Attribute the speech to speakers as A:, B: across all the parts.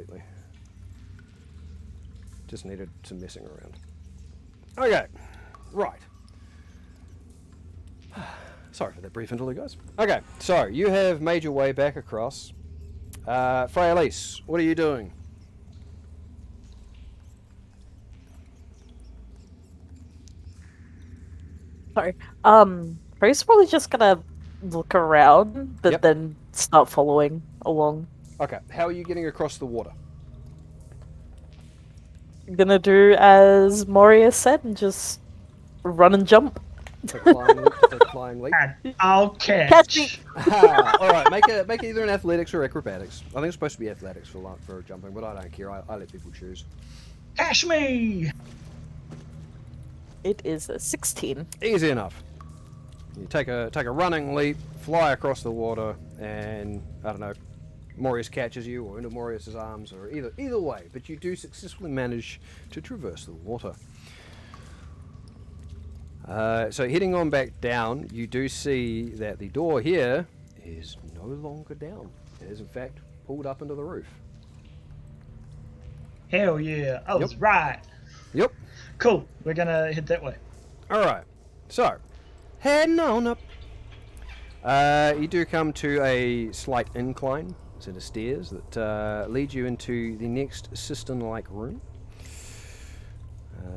A: completely. Just needed some messing around. Okay, right. Sorry for that brief interlude, guys. Okay, so you have made your way back across. Freyalise, what are you doing?
B: Sorry. Frey's probably just gonna look around, but
A: Yep.
B: then start following along.
A: Okay, how are you getting across the water?
B: I'm gonna do as Maurius said and just run and jump.
A: The flying leap.
C: And I'll
B: Catch me!
C: catch.
A: All right, make either an athletics or acrobatics. I think it's supposed to be athletics for jumping, but I don't care. I let people choose.
C: Catch me!
B: It is a 16.
A: Easy enough. You take a running leap, fly across the water, and I don't know, Maurius catches you or into Maurius's arms, or either way. But you do successfully manage to traverse the water. So heading on back down, you do see that the door here is no longer down. It is in fact pulled up into the roof.
C: Hell yeah, I was right.
A: Yep.
C: Cool, we're gonna head that way.
A: Alright, so, heading on up. You do come to a slight incline, set of stairs that lead you into the next cistern-like room.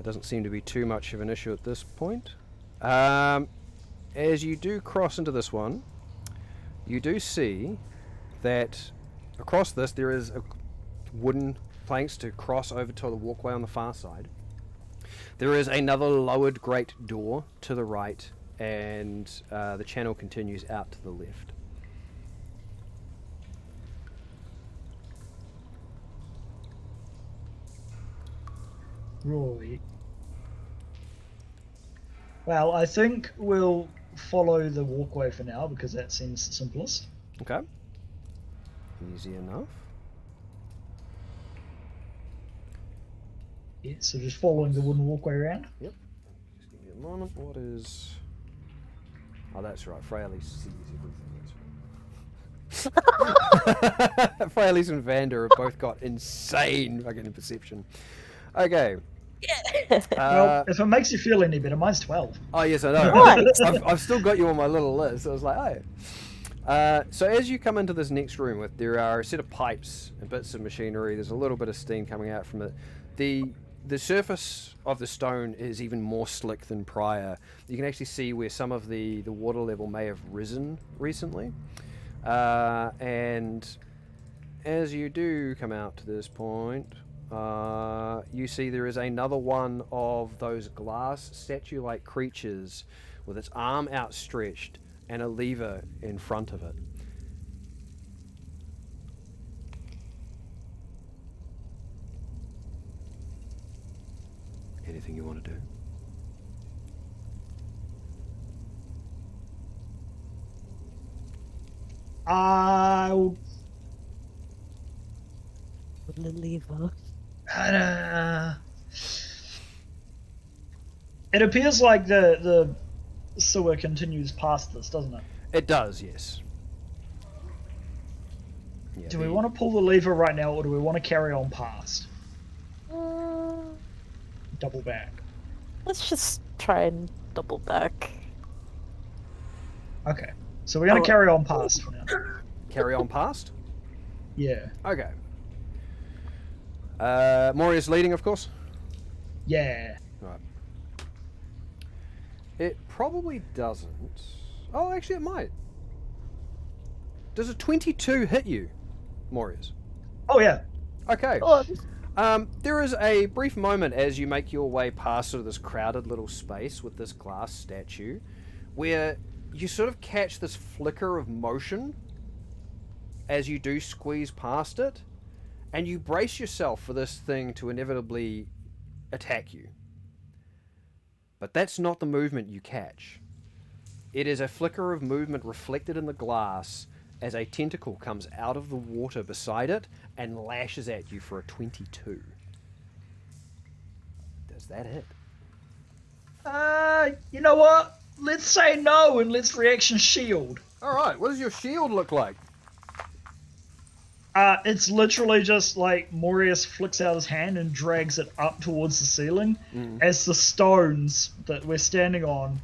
A: Doesn't seem to be too much of an issue at this point. As you do cross into this one, you do see that across this there is a wooden planks to cross over to the walkway on the far side. There is another lowered great door to the right, and the channel continues out to the left.
C: Right. Well, I think we'll follow the walkway for now because that seems simplest.
A: Okay. Easy enough.
C: Yeah, so just following the wooden walkway around.
A: Yep. Just give me a moment. What is... Oh, that's right. Freyalise sees everything. That's right. Freyalise and Vander have both got insane fucking perception. Okay.
C: Well, if it makes you feel any better, mine's 12.
A: Oh, yes, I know.
B: Nice.
A: I've still got you on my little list. I was like, oh. So as you come into this next room, there are a set of pipes and bits of machinery. There's a little bit of steam coming out from it. The surface of the stone is even more slick than prior. You can actually see where some of the water level may have risen recently. And as you do come out to this point, you see there is another one of those glass statue-like creatures with its arm outstretched and a lever in front of it. Anything you want to do?
C: I'll...
B: The lever.
C: It appears like the sewer continues past this, doesn't it?
A: It does, yes. Yeah,
C: Do we want to pull the lever right now, or do we want to carry on past? Double back.
B: Let's just try and double back.
C: Okay, so we're going to carry on past for now.
A: Carry on past?
C: Yeah.
A: Okay. Maurius leading, of course?
C: Yeah.
A: Right. It probably doesn't. Oh, actually it might. Does a 22 hit you, Maurius?
C: Oh, yeah.
A: Okay.
B: Oh,
A: There is a brief moment as you make your way past sort of this crowded little space with this glass statue, where you sort of catch this flicker of motion as you do squeeze past it, and you brace yourself for this thing to inevitably attack you. But that's not the movement you catch. It is a flicker of movement reflected in the glass as a tentacle comes out of the water beside it and lashes at you for a 22. Does that hit?
C: You know what? Let's say no and let's reaction shield.
A: Alright, what does your shield look like?
C: It's literally just like Maurius flicks out his hand and drags it up towards the ceiling as the stones that we're standing on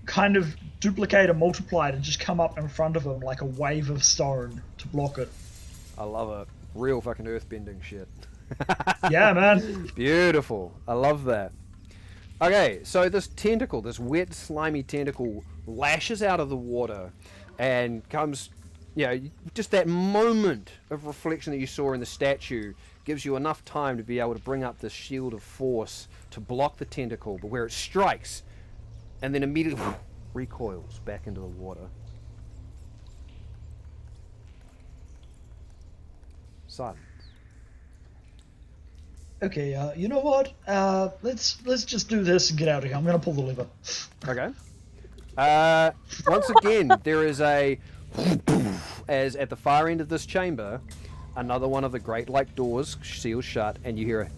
C: kind of duplicate and multiply to just come up in front of him like a wave of stone to block it.
A: I love it. Real fucking earthbending shit.
C: Yeah, man.
A: Beautiful. I love that. Okay, so this tentacle, this wet, slimy tentacle, lashes out of the water and comes, just that moment of reflection that you saw in the statue gives you enough time to be able to bring up this shield of force to block the tentacle, but where it strikes and then immediately recoils back into the water. Silence.
C: Okay, you know what? Let's just do this and get out of here. I'm gonna pull the lever.
A: Okay. Once again, there is as at the far end of this chamber, another one of the great like doors seals shut, and you hear a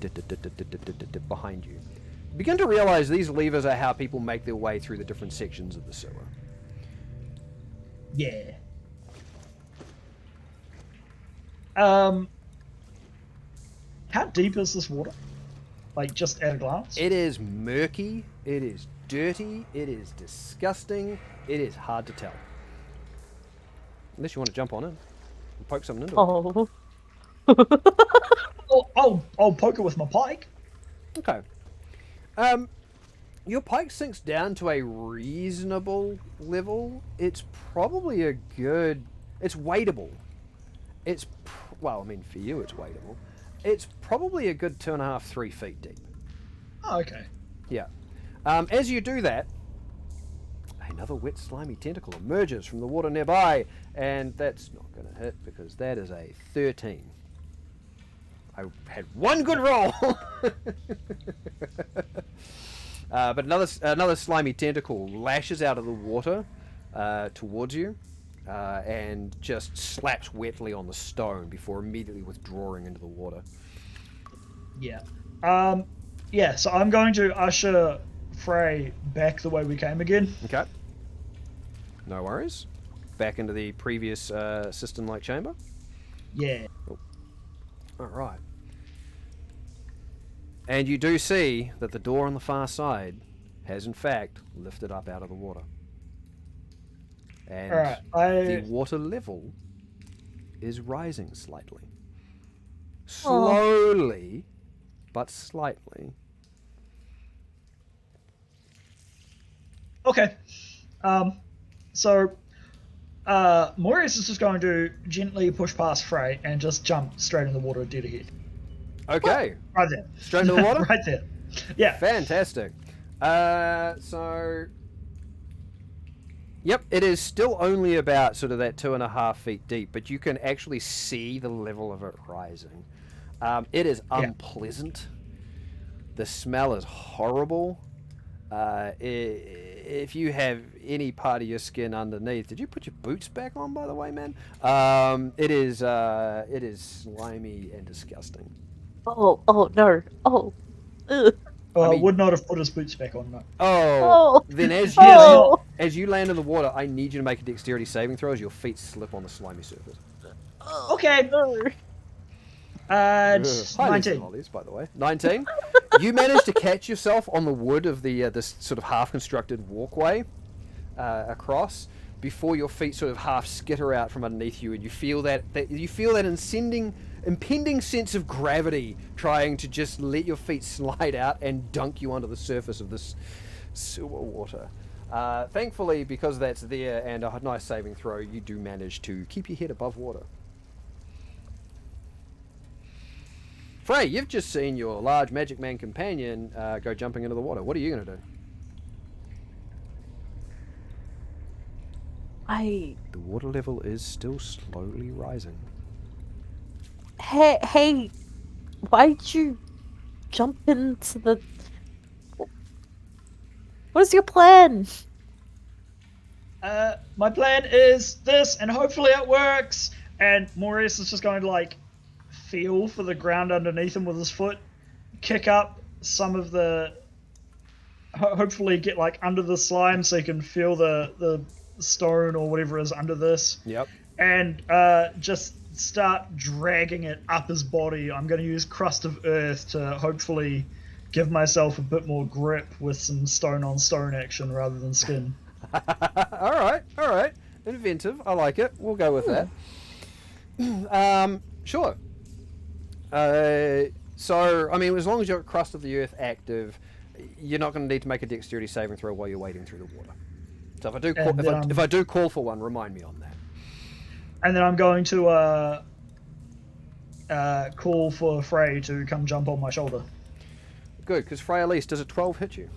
A: behind you. You begin to realize these levers are how people make their way through the different sections of the sewer.
C: Yeah. How deep is this water? Like, just at a glance?
A: It is murky, it is dirty, it is disgusting, it is hard to tell. Unless you want to jump on it and poke something into it.
C: I'll poke it with my pike.
A: Okay. Your pike sinks down to a reasonable level. It's probably a good... It's wadeable. Well, I mean, for you it's wadeable. It's probably a good 2.5, 3 feet deep.
C: Oh, okay.
A: Yeah. As you do that, another wet, slimy tentacle emerges from the water nearby, and that's not going to hit because that is a 13. I had one good roll! But another slimy tentacle lashes out of the water towards you and just slaps wetly on the stone before immediately withdrawing into the water.
C: Yeah. Yeah, so I'm going to usher Frey back the way we came again.
A: Okay. No worries. Back into the previous cistern-like chamber.
C: Yeah.
A: Oh. All right. And you do see that the door on the far side has in fact lifted up out of the water. And the water level is rising slightly. Slowly, but slightly.
C: Okay. So Maurius is just going to gently push past Frey and just jump straight in the water dead ahead.
A: Okay.
C: Right there.
A: Straight into the water?
C: Right there. Yeah.
A: Fantastic. So... Yep, it is still only about sort of that 2.5 feet deep, but you can actually see the level of it rising. It is unpleasant. The smell is horrible. If you have any part of your skin underneath, did you put your boots back on, by the way, man? It is slimy and disgusting.
B: Oh no. Oh. Ugh.
C: I would not have put his boots back on, no.
A: Oh. Then as you as you land in the water, I need you to make a dexterity saving throw as your feet slip on the slimy surface.
C: Okay.
B: No.
C: 19.
A: Lollies, by the way. 19. You manage to catch yourself on the wood of the this sort of half-constructed walkway across before your feet sort of half skitter out from underneath you, and you feel that impending sense of gravity trying to just let your feet slide out and dunk you onto the surface of this sewer water. Thankfully, because that's there and a nice saving throw, you do manage to keep your head above water. Frey, you've just seen your large magic man companion go jumping into the water. What are you going to do? The water level is still slowly rising.
B: Hey, why'd you jump into the... What is your plan?
C: My plan is this, and hopefully it works. And Maurius is just going to, like, feel for the ground underneath him with his foot, kick up some of the... Hopefully get, like, under the slime so he can feel the stone or whatever is under this.
A: Yep.
C: And just start dragging it up his body. I'm going to use Crust of Earth to hopefully give myself a bit more grip with some stone on stone action rather than skin.
A: All right. Inventive. I like it. We'll go with that. Sure. So, I mean, as long as you're Crust of the Earth active, you're not going to need to make a dexterity saving throw while you're wading through the water. So if I do call for one, remind me on that.
C: And then I'm going to call for Frey to come jump on my shoulder.
A: Good, because Freyalise, does a 12 hit you?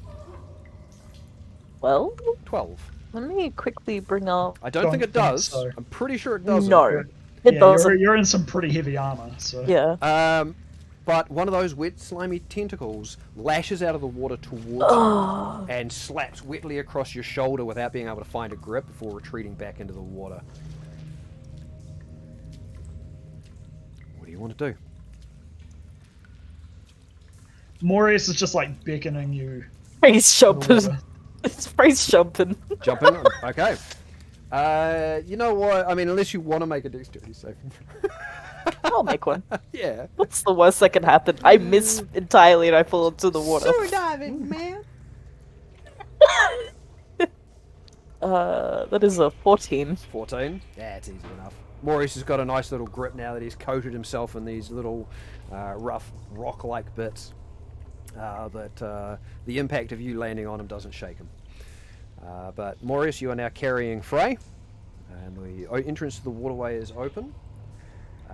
B: Well,
A: 12.
B: let me quickly bring up.
A: I don't think it does.
C: So.
A: I'm pretty sure it doesn't.
B: No, it doesn't.
C: You're in some pretty heavy armor. So.
B: Yeah.
A: But one of those wet, slimy tentacles lashes out of the water towards you and slaps wetly across your shoulder without being able to find a grip before retreating back into the water. What do you want to do?
C: Maurius is just like beckoning you.
B: Frey's jumping. It's Frey's jumping.
A: Jumping? Okay. You know what? I mean, unless you want to make a dexterity saving throw.
B: I'll make one.
A: Yeah.
B: What's the worst that can happen? I miss entirely and I fall into the water.
A: Sewer diving, man.
B: That is a 14.
A: 14. Yeah, it's easy enough. Maurice has got a nice little grip now that he's coated himself in these little rough rock-like bits. That the impact of you landing on him doesn't shake him. But Maurice, you are now carrying Frey, and the entrance to the waterway is open.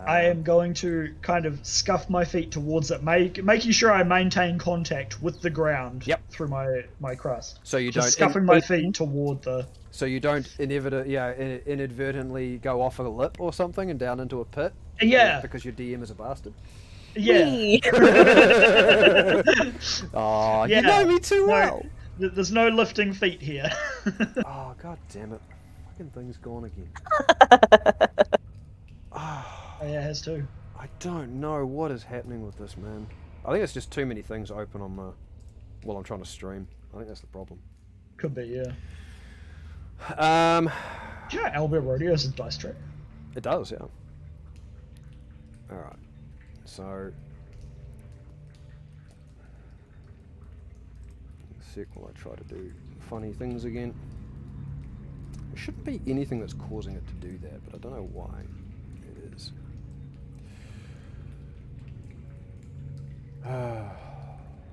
C: I am going to kind of scuff my feet towards it, making sure I maintain contact with the ground through my crust.
A: So you
C: just
A: don't
C: scuffing my feet toward the.
A: So you don't inadvertently go off a lip or something and down into a pit.
C: Yeah.
A: Because your DM is a bastard.
C: Yeah.
A: Oh, you know me too well.
C: There's no lifting feet here.
A: Oh, god damn it. Fucking thing's gone again.
C: Oh, yeah, it has too.
A: I don't know what is happening with this, man. I think it's just too many things open on the... while I'm trying to stream. I think that's the problem.
C: Could be, yeah. Do you know Albert Rodeo is a dice track?
A: It does, yeah. Alright. So... sec while I try to do funny things again. There shouldn't be anything that's causing it to do that, but I don't know why it is.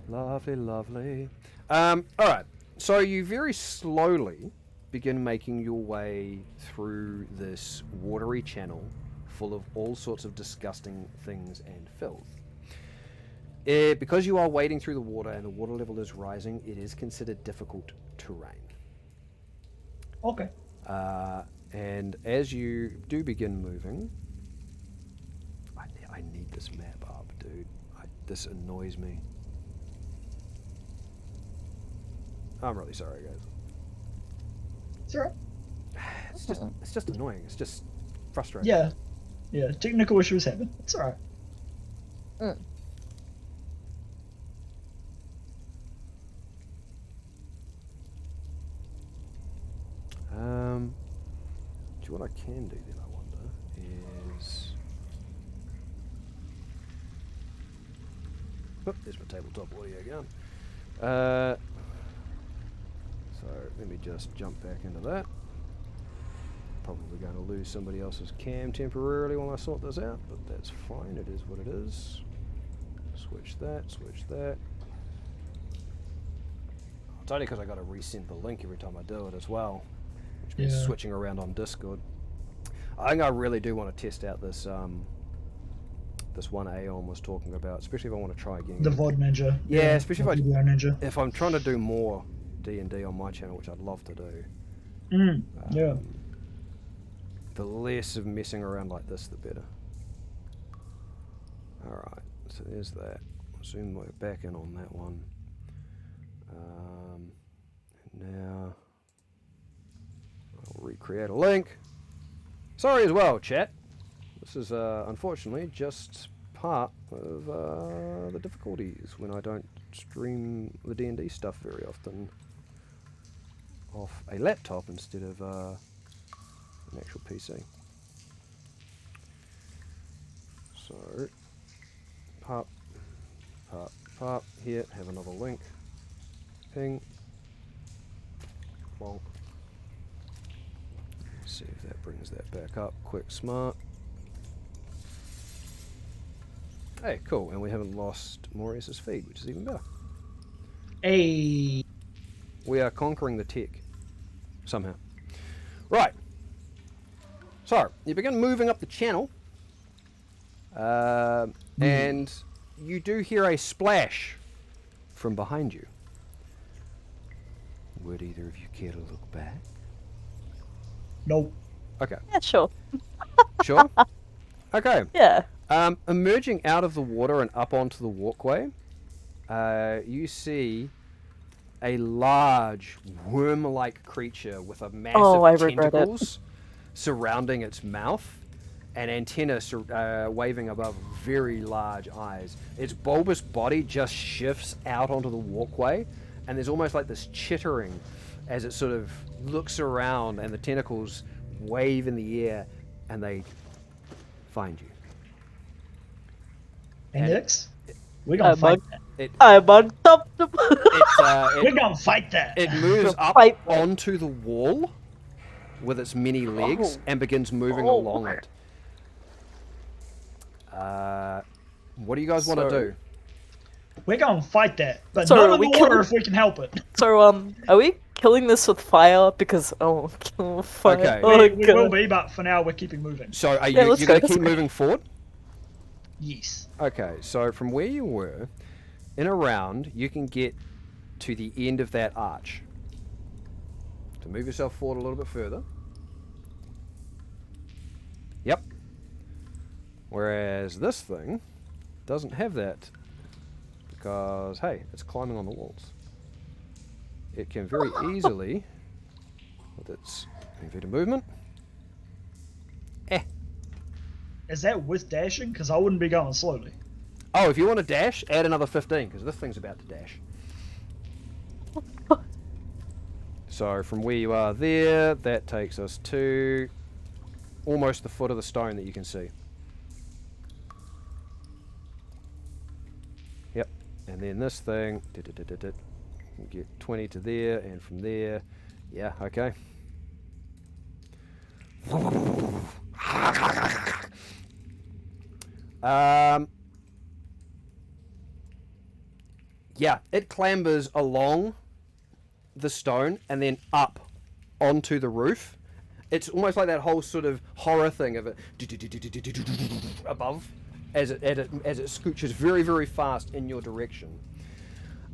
A: Lovely, lovely. Alright, so you very slowly begin making your way through this watery channel full of all sorts of disgusting things and filth. Because you are wading through the water and the water level is rising, it is considered difficult terrain.
C: Okay.
A: And as you do begin moving, I need this map up, dude. This annoys me. I'm really sorry, guys.
C: It's alright.
A: It's just annoying. It's just frustrating.
C: Yeah. Yeah, technical issues happen. It's alright.
A: Do what I can do then, I wonder, is... Oh, there's my tabletop audio again. So let me just jump back into that. Probably going to lose somebody else's cam temporarily while I sort this out, but that's fine. It is what it is. Switch that, switch that. It's only because I got to resend the link every time I do it as well, which means switching around on Discord. I think I really do want to test out this this one Aeon was talking about, especially if I want to try again.
C: The VOD Ninja.
A: Yeah, especially
C: Ninja.
A: if I'm trying to do more D&D on my channel, which I'd love to do.
C: Yeah.
A: The less of messing around like this, the better. Alright, so there's that. I'll zoom back in on that one. Now, I'll recreate a link. Sorry as well, chat. This is unfortunately just part of the difficulties when I don't stream the D&D stuff very often off a laptop instead of an actual PC. So, pop, pop, pop. Here, have another link. Ping. Bonk. See if that brings that back up. Quick, smart. Hey, cool. And we haven't lost Maurius's feed, which is even better.
C: Hey.
A: We are conquering the tech. Somehow. Right. So, you begin moving up the channel. And you do hear a splash from behind you. Would either of you care to look back?
C: Nope.
A: Okay.
B: Yeah, sure.
A: Sure? Okay.
B: Yeah.
A: Emerging out of the water and up onto the walkway, you see a large worm-like creature with a massive tentacles surrounding its mouth and antenna waving above very large eyes. Its bulbous body just shifts out onto the walkway, and there's almost like this chittering as it sort of looks around, and the tentacles wave in the air, and they find you.
C: And next, we're gonna fight that.
B: I'm on top.
C: We're gonna fight that.
A: It moves up onto the wall with its many legs and begins moving along it. What do you guys want to do?
C: We're gonna fight that, but
B: So
C: not
B: are
C: in
B: we
C: the water if we can help it.
B: So, are we killing this with fire? Because, fire.
A: Okay.
C: We will be, but for now we're keeping moving.
A: So are
B: Yeah,
A: you
B: let's
A: going to
B: go,
A: keep moving forward?
C: Yes.
A: Okay, so from where you were, in a round, you can get to the end of that arch. So move yourself forward a little bit further. Yep. Whereas this thing doesn't have that because, hey, it's climbing on the walls. It can very easily, with its inverted movement,
C: Is that with dashing? Because I wouldn't be going slowly.
A: Oh, if you want to dash, add another 15, because this thing's about to dash. So from where you are there, that takes us to almost the foot of the stone that you can see. Yep. And then this thing, get 20 to there, and from there, yeah, okay. Yeah, it clambers along the stone and then up onto the roof. It's almost like that whole sort of horror thing of it above as it scooches very, very fast in your direction.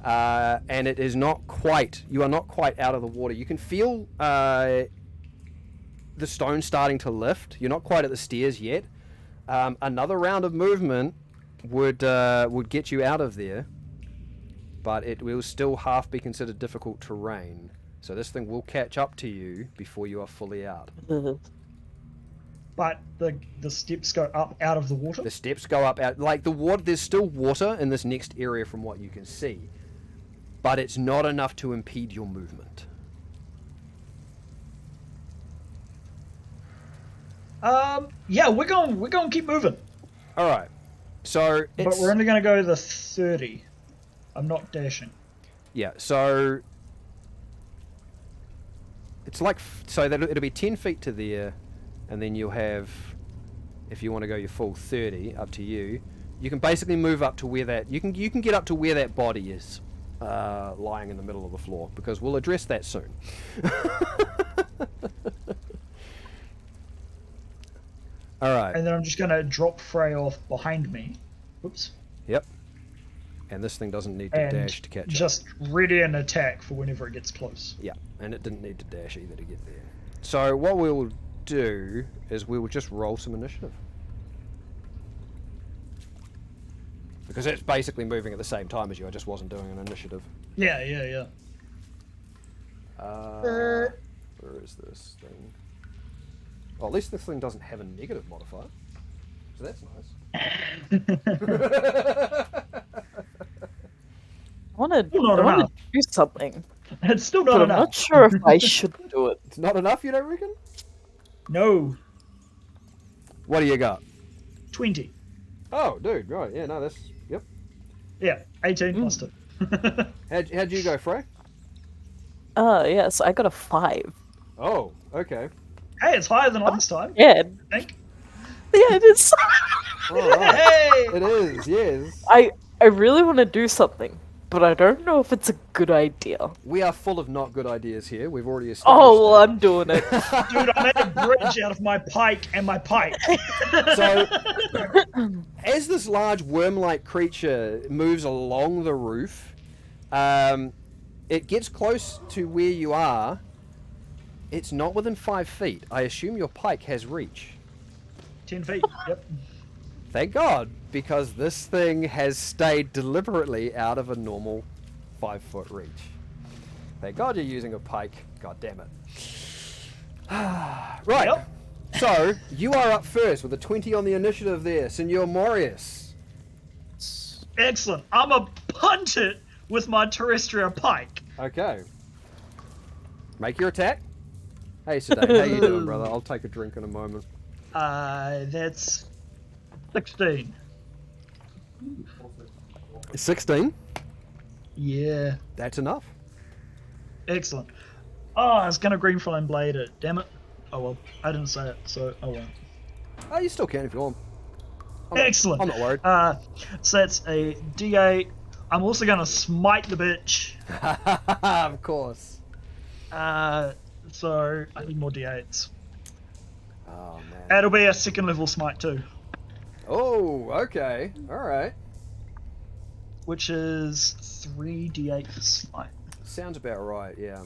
A: And it is not quite, you are not quite out of the water. You can feel the stone starting to lift. You're not quite at the stairs yet. Another round of movement would get you out of there, but it will still half be considered difficult terrain. So this thing will catch up to you before you are fully out.
C: But the steps go up out of the water?
A: The steps go up out, like the water, there's still water in this next area from what you can see, but it's not enough to impede your movement.
C: Yeah, we're going to keep moving.
A: All right. So it's,
C: but we're only going to go the 30. I'm not dashing.
A: Yeah. So it's like, so that it'll be 10 feet to there, and then you'll have, if you want to go your full 30, up to you. You can basically move up to where that you can get up to where that body is, lying in the middle of the floor, because we'll address that soon. Alright.
C: And then I'm just going to drop Frey off behind me. Oops.
A: Yep. And this thing doesn't need to dash to catch up.
C: Just ready an attack for whenever it gets close.
A: Yeah, and it didn't need to dash either to get there. So what we will do is we will just roll some initiative. Because it's basically moving at the same time as you, I just wasn't doing an initiative.
C: Yeah.
A: Where is this thing? Well, at least this thing doesn't have a negative modifier. So that's nice.
B: I want to do something.
C: It's still not
B: But
C: enough.
B: I'm not sure if I should do it.
A: It's not enough, you don't reckon?
C: No.
A: What do you got?
C: 20.
A: Oh, dude, right. Yeah, no, that's... Yep.
C: Yeah, 18 plus 2.
A: How'd you go, Frey?
B: Yes, I got a 5.
A: Oh, okay.
C: Hey, it's higher than last time,
B: Yeah,
C: I think.
B: yeah, it is.
A: All right.
C: Hey!
A: It is, yes.
B: I really want to do something, but I don't know if it's a good idea.
A: We are full of not good ideas here. We've already established
B: Oh, well, I'm doing it.
C: Dude, I made a bridge out of my pike and my pike.
A: So, as this large worm-like creature moves along the roof, it gets close to where you are. It's not within 5 feet. I assume your pike has reach.
C: 10 feet, yep.
A: Thank God, because this thing has stayed deliberately out of a normal 5-foot reach. Thank God you're using a pike. God damn it. Right.
C: Yep.
A: So, you are up first with a 20 on the initiative there, Senor Maurius.
C: Excellent. I'm a punt it with my terrestrial pike.
A: Okay. Make your attack. Hey, Sedate, how you doing, brother? I'll take a drink in a moment.
C: That's 16.
A: 16?
C: Yeah.
A: That's enough.
C: Excellent. Oh, I was gonna green flame blade it. Damn it. Oh well, I didn't say it, so I won't.
A: Oh, you still can if you want.
C: Excellent.
A: I'm not worried.
C: So that's a D8. I'm also gonna smite the bitch.
A: Of course.
C: So I need more D8s.
A: Oh, man.
C: It'll be a second level smite too,
A: Oh, okay. Alright.
C: which is 3d8 for smite.
A: Sounds about right, yeah.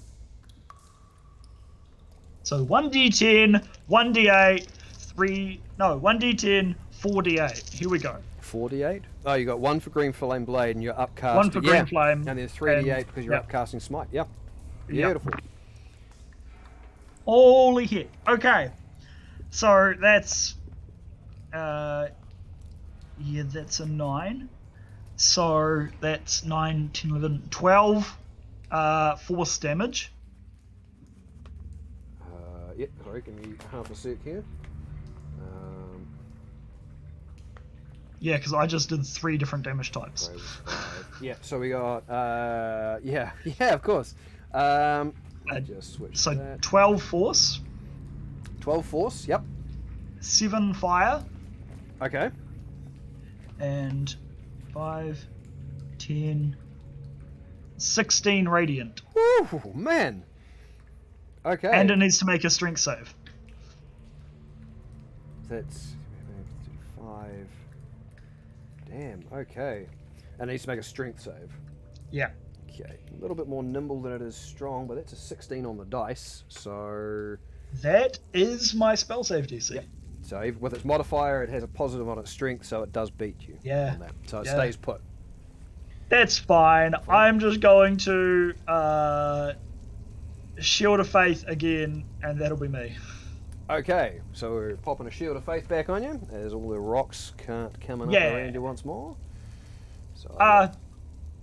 C: So 1d10, 1d8, 1d10, 4d8. Here we go.
A: 48? Oh, you got 1 for Green Flame Blade and you're upcasting.
C: 1 for green flame.
A: And then 3d8
C: and-
A: because you're
C: yep.
A: upcasting Smite. Yep.
C: Yep.
A: Beautiful.
C: Holy hit. Okay. So that's yeah, that's a 9. So that's 9, 10, 11, 12 force damage.
A: Yep, sorry, give me half a sec here.
C: Yeah, because I just did 3 different damage types.
A: Yeah, so we got, yeah, of course. Just switch
C: So
A: that.
C: 12 force,
A: 12 force, yep.
C: 7 fire,
A: Okay.
C: and 5, 10, 16 radiant.
A: Woo, man. Okay.
C: And it needs to make a strength save.
A: That's 5. Damn, okay. And it needs to make a strength save.
C: Yeah.
A: Okay. A little bit more nimble than it is strong, but that's a 16 on the dice. So,
C: That is my spell save DC.
A: Yep. So even with its modifier, it has a positive on its strength, so it does beat you.
C: Yeah.
A: On that. So it
C: Yeah.
A: stays put.
C: That's fine. I'm just going to Shield of Faith again, and that'll be me.
A: Okay, so we're popping a shield of faith back on you, as all the rocks can't come up
C: Yeah.
A: around you once more. So,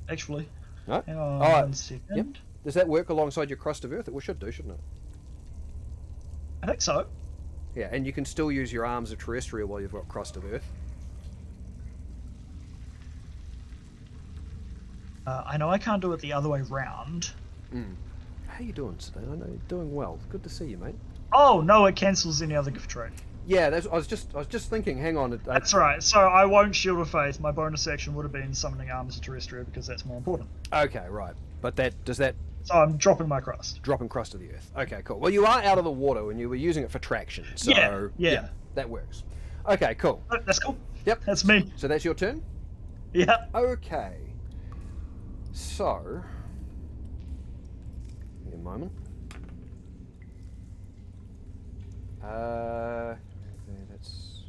C: Actually,
A: no?
C: hang on
A: Oh,
C: 1 second.
A: Yep. Does that work alongside your crust of earth? It should do, shouldn't it?
C: I think so.
A: Yeah, and you can still use your arms of terrestrial while you've got crust of earth.
C: I know I can't do it the other way round.
A: How you doing today? I know you're doing well. Good to see you, mate.
C: Oh no, it cancels any other gift trait.
A: Yeah, I was just thinking. Hang on.
C: That's right. So I won't Shield of Faith. My bonus action would have been summoning arms of terrestrial because that's more important.
A: Okay, right. But does that
C: So I'm dropping my crust.
A: dropping crust of the earth? Okay, cool. Well, you are out of the water and you were using it for traction, so
C: Yeah.
A: that works. Okay, cool.
C: Oh, that's cool.
A: Yep.
C: That's me.
A: So that's your turn.
C: Yeah.
A: Okay. So, give me a moment. That's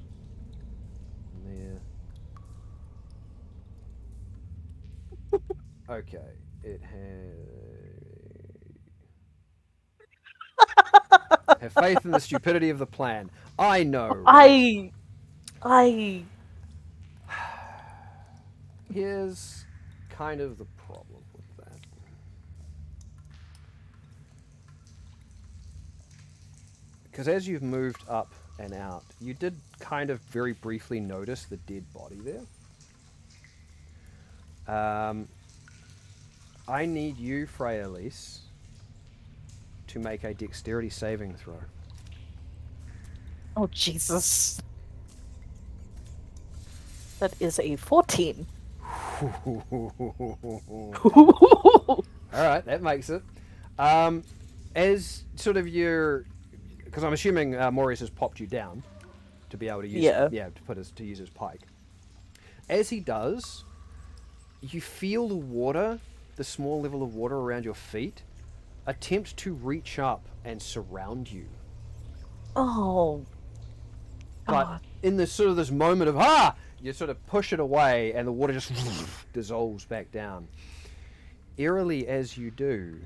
A: there. Okay, it has. Have faith in the stupidity of the plan. I know. Right?
B: I
A: Here's kind of the problem with that. Because as you've moved up and out. You did kind of very briefly notice the dead body there. I need you, Freyalise, to make a dexterity saving throw.
B: Oh, Jesus. That is a 14.
A: Alright, that makes it. As sort of your... Because I'm assuming Maurius has popped you down to be able to use to use his pike. As he does, you feel the water, the small level of water around your feet, attempt to reach up and surround you.
B: Oh.
A: But in this sort of this moment of you sort of push it away and the water just dissolves back down. Eerily as you do,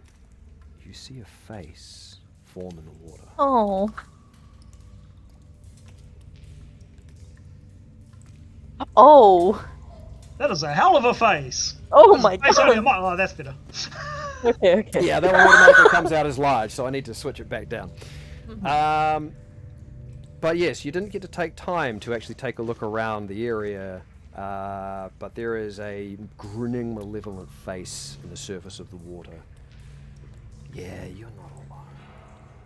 A: you see a face form in the water.
B: Oh. Oh.
C: That is a hell of a face.
B: Oh
C: That's
B: my
C: a face only a
B: god.
C: Oh, that's better.
B: Okay.
A: Yeah, that one automatically comes out as large, so I need to switch it back down. But yes, you didn't get to take time to actually take a look around the area, but there is a grinning, malevolent face in the surface of the water. Yeah, you're not alone.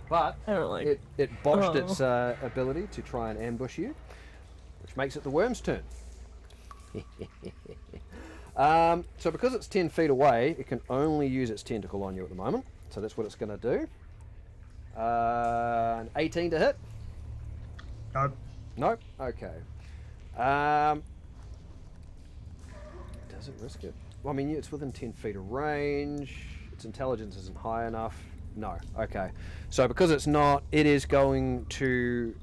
A: But
B: I don't like
A: it botched its ability to try and ambush you, which makes it the worm's turn. So because it's 10 feet away, it can only use its tentacle on you at the moment. So that's what it's going to do. An 18 to hit.
C: No.
A: Nope. Okay. Doesn't risk it. Well, I mean, it's within 10 feet of range. Its intelligence isn't high enough. No. Okay. So because it's not, it is going to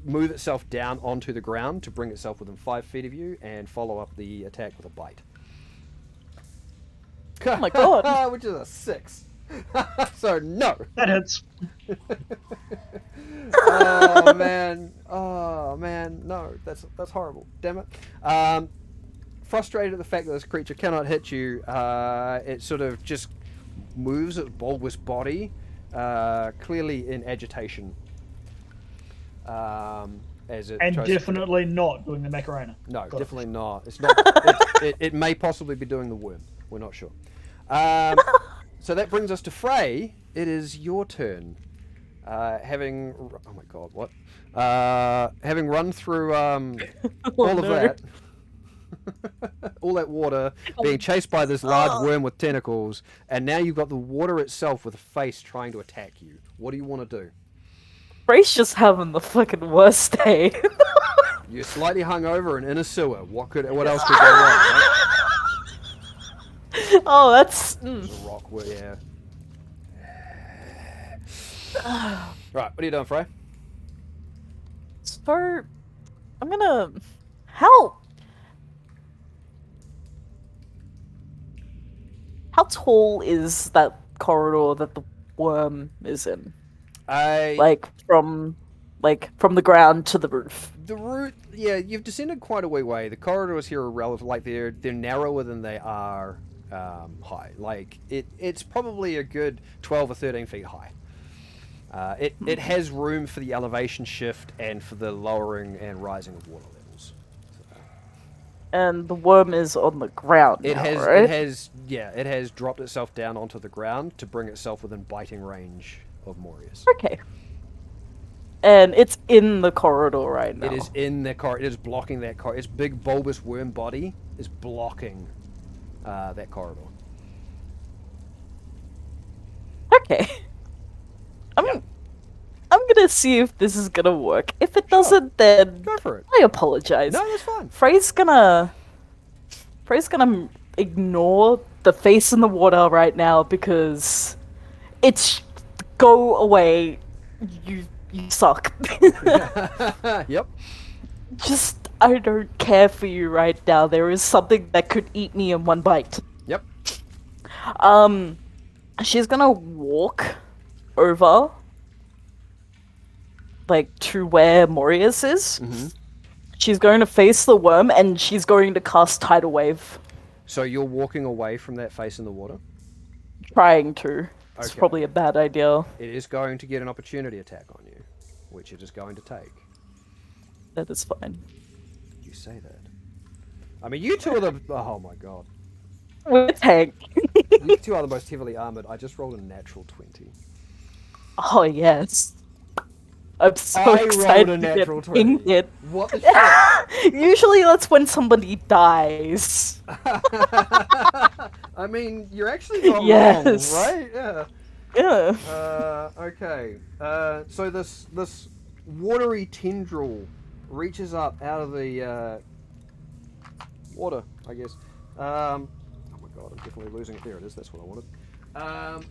A: move itself down onto the ground to bring itself within 5 feet of you and follow up the attack with a bite.
B: Oh my god.
A: Which is a 6. So no.
C: That hits.
A: Oh man, no, that's horrible. Damn it. Frustrated at the fact that this creature cannot hit you, it sort of just moves its bulbous body, clearly in agitation. As it
C: And
A: tries to-
C: definitely not doing the Macarena.
A: No,
C: Got it.
A: definitely not. It's not. It may possibly be doing the worm. We're not sure. So that brings us to Frey. It is your turn. Having run through all of that, all that water, being chased by this large worm with tentacles, and now you've got the water itself with a face trying to attack you. What do you want to do?
B: Frey's just having the fucking worst day.
A: You're slightly hungover and in a sewer. What else could go wrong? Right?
B: Oh, that's...
A: There's a rock, yeah. Right, what are you doing, Frey?
B: So, I'm gonna... How tall is that corridor that the worm is in? Like, from the ground to the roof.
A: The route, yeah, you've descended quite a way. The corridors here are relative, like they're narrower than they are high. Like it's probably a good 12 or 13 feet high. It has room for the elevation shift and for the lowering and rising of water levels.
B: And the worm is on the ground.
A: It
B: right?
A: It has dropped itself down onto the ground to bring itself within biting range of Maurius.
B: Okay. And it's in the corridor right now.
A: It is in the corridor. It is blocking that corridor. Its big bulbous worm body is blocking that corridor.
B: Okay. I'm gonna see if this is gonna work. If it doesn't, then
A: Go for it.
B: I apologize.
A: No, that's fine.
B: Frey's gonna ignore the face in the water right now because it's go away. You suck.
A: Yep.
B: Just I don't care for you right now. There is something that could eat me in one bite.
A: Yep.
B: She's gonna walk over, like, to where Maurius is.
A: Mm-hmm.
B: She's going to face the worm, and she's going to cast Tidal Wave.
A: So you're walking away from that face in the water?
B: Trying to. It's
A: Okay.
B: probably a bad idea.
A: It is going to get an opportunity attack on you. which it is going to take.
B: That is fine.
A: You say that. I mean, you two are the... Oh my god.
B: We're tank.
A: You two are the most heavily armored. I just rolled a natural 20.
B: Oh, yes. I'm so
A: I
B: excited
A: rolled a
B: to
A: natural
B: get
A: 20.
B: pinged it.
A: What the shit?
B: Usually that's when somebody dies.
A: I mean, you're actually not
B: Yes.
A: wrong, right? Yeah.
B: Yeah.
A: Okay. So this watery tendril reaches up out of the water, I guess. Oh my god, I'm definitely losing it. There it is. That's what I wanted.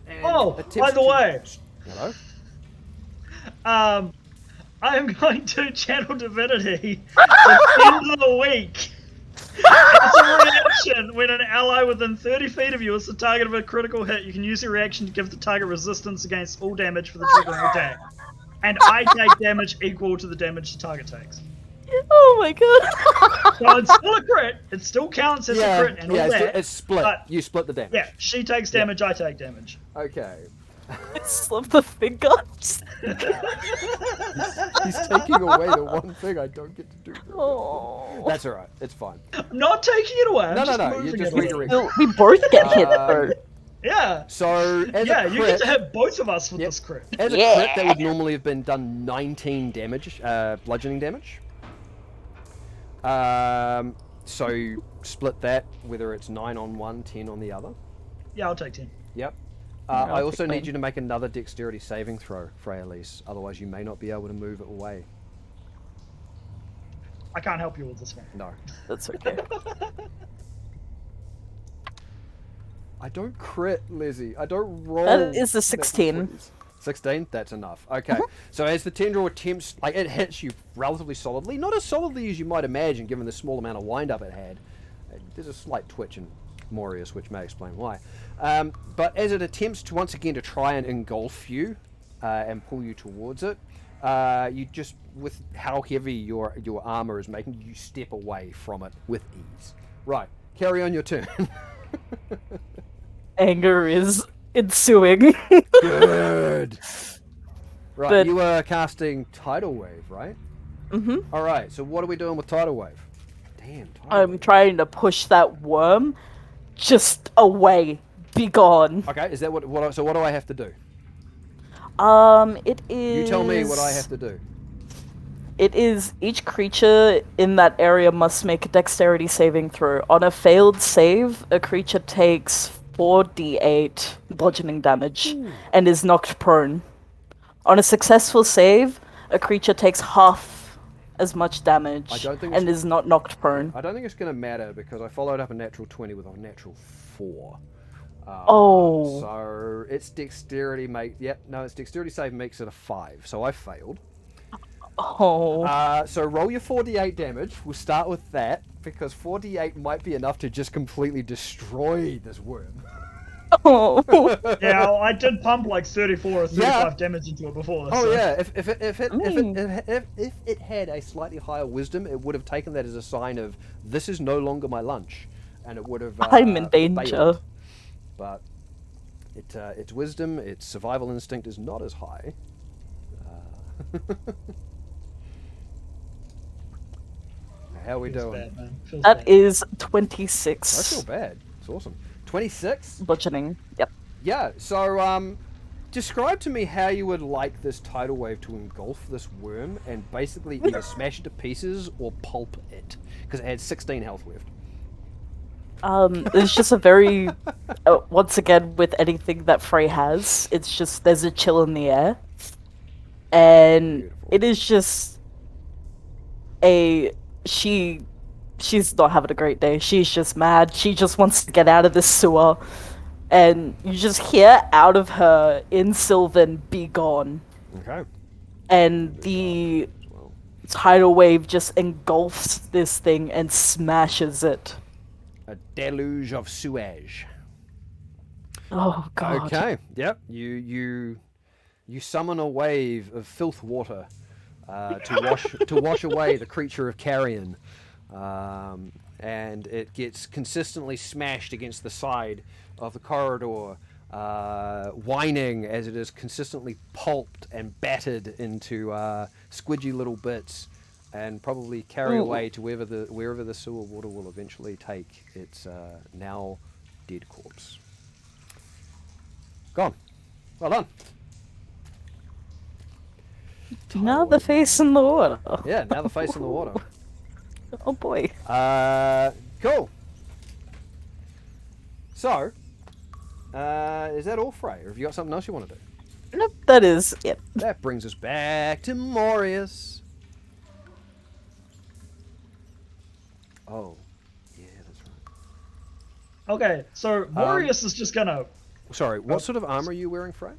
A: And
C: by the way.
A: Hello?
C: I'm going to channel divinity at the end of the week. As a reaction, when an ally within 30 feet of you is the target of a critical hit, you can use your reaction to give the target resistance against all damage for the triggering attack. And I take damage equal to the damage the target takes.
B: Oh my god.
C: So it's still a crit. It still counts as a crit and all that.
A: It's split. You split the damage.
C: Yeah, she takes damage, I take damage.
A: Okay.
B: Slip the fingers.
A: He's taking away the one thing I don't get to do.
B: Oh.
A: That's alright. It's fine.
C: I'm not taking it away. I'm
A: No.
C: just
A: You
C: moving
A: just
C: it.
A: redirect.
B: We both get hit though.
C: Yeah.
A: So, as a
C: You get
A: crit,
C: to hit both of us with this crit.
A: as a crit, that would normally have been done 19 damage, bludgeoning damage. So split that, whether it's 9 on one, 10 on the other.
C: Yeah, I'll take 10.
A: Yep. I also need you to make another dexterity saving throw, Freyalise. Otherwise, you may not be able to move it away.
C: I can't help you with this one.
A: No.
B: That's okay.
A: I don't crit, Lizzie. I don't roll.
B: That is a 16.
A: 16? That's enough. Okay. So as the tendril attempts, like, it hits you relatively solidly. Not as solidly as you might imagine, given the small amount of wind-up it had. There's a slight twitch in Maurius, which may explain why. But as it attempts to once again to try and engulf you and pull you towards it, you just, with how heavy your armor is making, you step away from it with ease. Right. Carry on your turn.
B: Anger is ensuing.
A: Good. Right,
B: But-
A: you were casting Tidal Wave, right?
B: Mm-hmm.
A: Alright, so what are we doing with Tidal Wave? Damn, Tidal
B: I'm
A: Wave.
B: trying to push that worm just away. Be gone.
A: Okay, is that what? So what do I have to do?
B: It is...
A: You tell me what I have to do.
B: It is each creature in that area must make a dexterity saving throw. On a failed save, a creature takes 4d8 bludgeoning damage and is knocked prone. On a successful save, a creature takes half as much damage and is not knocked prone.
A: I don't think it's going to matter because I followed up a natural 20 with a natural 4. So its dexterity its dexterity save makes it a 5. So I failed.
B: Oh.
A: So roll your 4d8 damage. We'll start with that because 4d8 might be enough to just completely destroy this worm.
B: Oh.
C: Yeah, I did pump like 34 or 35 damage into it before.
A: Oh
C: so.
A: yeah, if it had a slightly higher wisdom, it would have taken that as a sign of this is no longer my lunch, and it would have.
B: I'm in danger.
A: Bailed. But its wisdom, its survival instinct is not as high. How are we doing?
C: Bad, man.
B: That
C: bad.
B: is 26.
A: I feel bad. It's awesome. 26?
B: Bludgeoning. Yep.
A: Yeah, so describe to me how you would like this tidal wave to engulf this worm and basically either smash it to pieces or pulp it. Because it had 16 health left.
B: It's just a very, once again, with anything that Frey has, it's just, there's a chill in the air. And
A: Beautiful.
B: it is just she's not having a great day. She's just mad. She just wants to get out of this sewer. And you just hear out of her in Sylvan, "Be gone."
A: Okay.
B: And the tidal wave just engulfs this thing and smashes it.
A: A deluge of sewage.
B: Oh god.
A: Okay. Yep. You summon a wave of filth water to wash away the creature of carrion, and it gets consistently smashed against the side of the corridor whining as it is consistently pulped and battered into squidgy little bits, and probably carried away to wherever the sewer water will eventually take its now dead corpse. Gone. Well done.
B: Now the face in the water.
A: Yeah, now the face in the water.
B: Oh boy.
A: Cool. So, is that all, Frey? Or have you got something else you want to do?
B: Nope, that is it.
A: That brings us back to Maurius. Oh, yeah, that's right.
C: Okay, so Maurius is just gonna.
A: Sorry, what sort of armor are you wearing, Frey?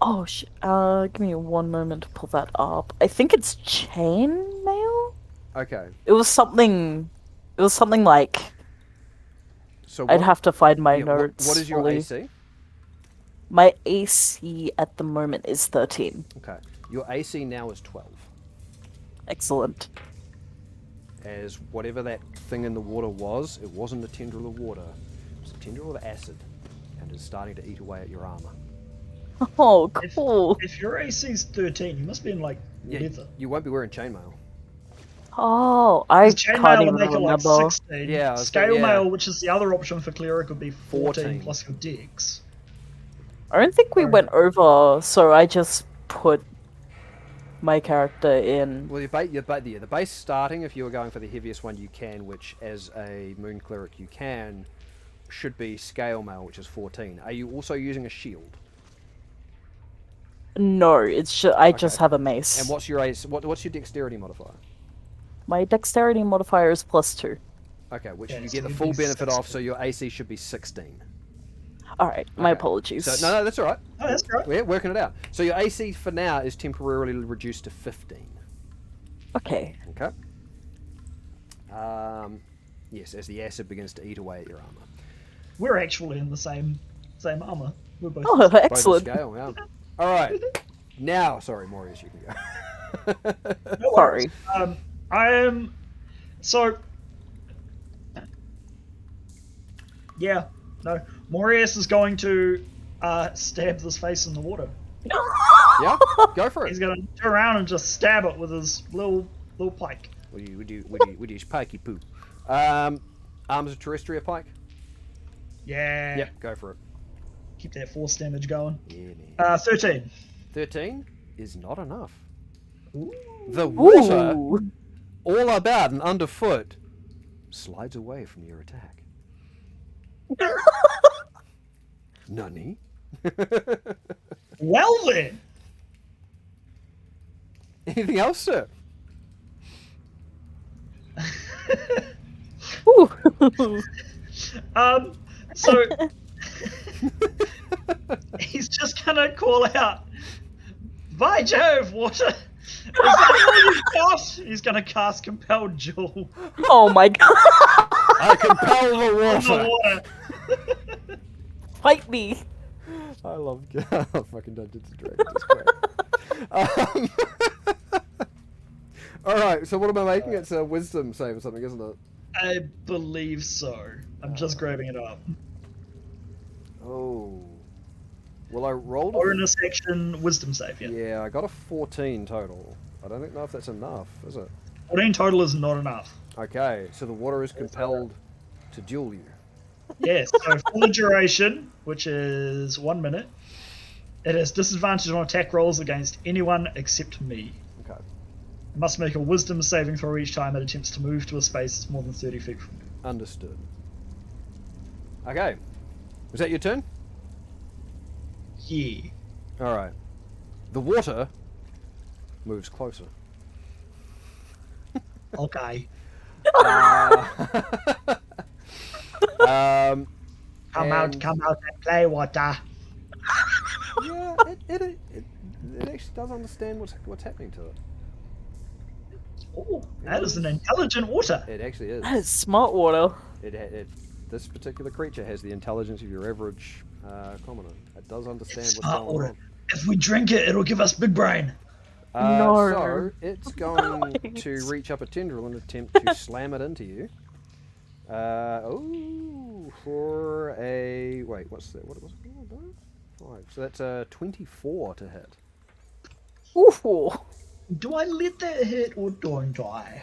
B: Oh shit. Give me 1 moment to pull that up. I think it's chainmail.
A: Okay.
B: It was something. It was something like.
A: So
B: I'd have to find my
A: yeah,
B: notes.
A: what is your
B: fully.
A: AC?
B: My AC at the moment is 13.
A: Okay. Your AC now is 12.
B: Excellent.
A: As whatever that thing in the water was, it wasn't a tendril of water. It was a tendril of acid, and it's starting to eat away at your armor.
B: Oh, cool.
C: If your AC's 13, you must be in like leather.
A: You won't be wearing chainmail.
B: Oh, I can't
C: Chainmail
B: even
C: will make it like
B: remember.
C: 16.
A: Yeah,
C: Scale
A: yeah.
C: mail, which is the other option for cleric, would be 14
A: 14.
C: plus your dex.
B: I don't think we went over, so I just put my character in.
A: Well, the base starting, if you were going for the heaviest one you can, which as a moon cleric you can, should be scale mail, which is 14. Are you also using a shield?
B: No, it's just, I just have a mace.
A: And what's your AC, what's your dexterity modifier?
B: My dexterity modifier is +2.
A: Okay, which
C: Yeah,
A: you
C: so
A: get the
C: you'd
A: full
C: be
A: benefit of,
C: 16.
A: so your AC should be 16.
B: Alright, my
A: Okay.
B: apologies.
A: So, no, that's all right.
C: Oh, that's great.
A: We're working it out. So your AC for now is temporarily reduced to 15.
B: Okay.
A: Okay. Yes, as the acid begins to eat away at your armor.
C: We're actually in the same armor. We're both.
B: Oh,
A: Both at
B: excellent.
A: scale, yeah. All right. Now, sorry, Maurius, you can go.
C: No
B: Sorry.
C: worries. I am. So. Yeah. No. Maurius is going to stab this face in the water.
A: Yeah, go for
C: He's
A: it.
C: going to turn around and just stab it with his little pike.
A: Would you pikey poo? Arms of terrestrial pike.
C: Yeah.
A: Yep, go for it.
C: Keep that force damage going.
A: Yeah, man.
C: 13.
A: 13 is not enough.
C: Ooh.
A: The water,
B: Ooh.
A: all about and underfoot, slides away from your attack. Nani?
C: Well then.
A: Anything else, sir?
B: Ooh.
C: So he's just gonna call out, "By Jove, water! Is that what you cast?" He's gonna cast Compelled Jewel
B: Oh my god.
A: I compel the
C: on
A: water.
C: the water.
B: Fight me.
A: I love fucking Dungeons and Dragons. It's great. All right. So what am I making? It's a wisdom save or something, isn't it?
C: I believe so. I'm just grabbing it up.
A: Oh. Well, I rolled.
C: Bonus action wisdom save, yeah.
A: Yeah, I got a 14 total. I don't know if that's enough, is it?
C: 14 total is not enough.
A: Okay, so the water is compelled to duel you.
C: Yes, so for the duration, which is 1 minute, it has disadvantage on attack rolls against anyone except me.
A: Okay.
C: It must make a wisdom saving throw each time it attempts to move to a space that's more than 30 feet from you.
A: Understood. Okay. Was that your turn?
C: Yeah.
A: All right. The water moves closer.
C: Okay.
A: Um,
C: Come out and play, water.
A: Yeah, it actually does understand what's happening to it.
C: Oh, that is an intelligent water.
A: It actually is.
B: That is smart water.
A: This particular creature has the intelligence of your average commoner. It does understand
C: It's
A: what's
C: smart
A: going
C: water.
A: on.
C: If we drink it, it'll give us big brain.
B: No.
A: So it's going to reach up a tendril and attempt to slam it into you. Oh, for a... Wait, what's that? What was it? 5. So that's a 24 to hit.
B: Ooh.
C: Do I let that hit or don't I?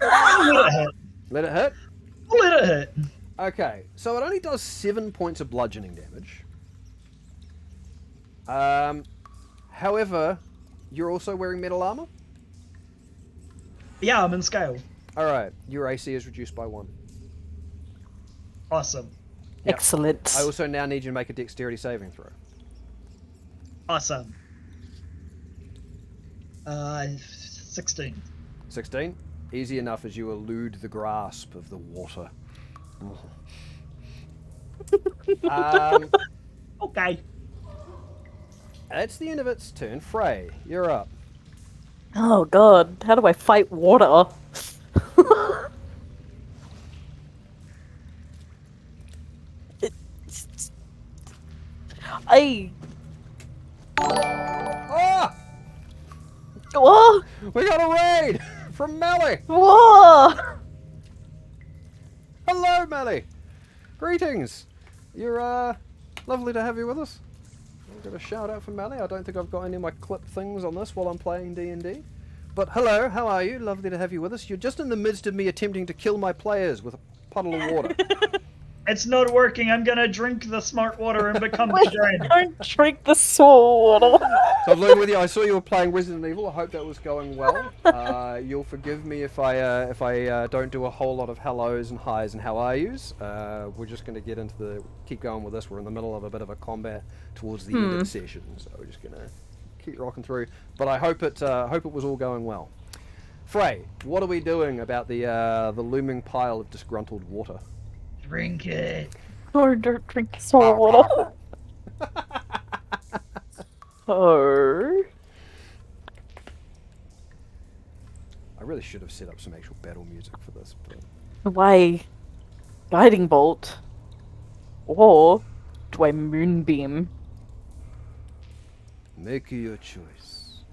C: Let it hit.
A: Let it hit?
C: I'll let it hit.
A: Okay, so it only does 7 points of bludgeoning damage. However, you're also wearing metal armor?
C: Yeah, I'm in scale.
A: Alright, your AC is reduced by 1.
C: Awesome.
A: Yep.
B: Excellent.
A: I also now need you to make a dexterity saving throw.
C: Awesome. 16.
A: 16? Easy enough as you elude the grasp of the water.
C: Okay.
A: That's the end of its turn. Frey, you're up.
B: Oh god, how do I fight water? I.
A: Ah!
B: Whoa!
A: We got a raid from Melly!
B: Whoa!
A: Hello, Melly! Greetings! You're, lovely to have you with us. I've got a shout out from Melly. I don't think I've got any of my clip things on this while I'm playing D&D. But hello, how are you? Lovely to have you with us. You're just in the midst of me attempting to kill my players with a puddle of water.
C: It's not working. I'm gonna drink the smart water and become
B: Wait,
C: drained.
B: don't drink the salt water.
A: So I've learned with you. I saw you were playing Resident Evil. I hope that was going well. You'll forgive me if I don't do a whole lot of hellos and highs and how are yous. We're just going to keep going with this. We're in the middle of a bit of a combat towards the end of the session, so we're just going to keep rocking through. But I hope it was all going well. Frey, what are we doing about the looming pile of disgruntled water?
C: Drink it.
B: Or don't drink the salt water. Oh.
A: I really should have set up some actual battle music for this, but
B: Why guiding bolt? Or do I moonbeam?
A: make your choice.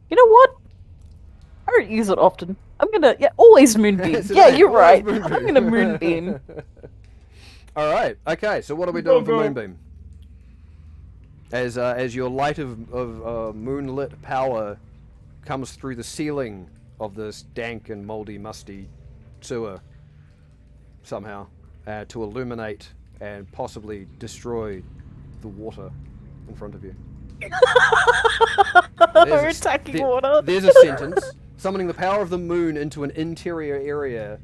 B: You know what? I don't use it often. I'm gonna always moonbeam.
A: So
B: Yeah,
A: like,
B: you're right.
A: always
B: I'm gonna moonbeam.
A: All right. Okay. So what are we doing for
C: Go.
A: Moonbeam? As your light of moonlit power comes through the ceiling of this dank and moldy, musty sewer somehow to illuminate and possibly destroy the water in front of you.
B: We're attacking water.
A: There's a sentence. Summoning the power of the moon into an interior area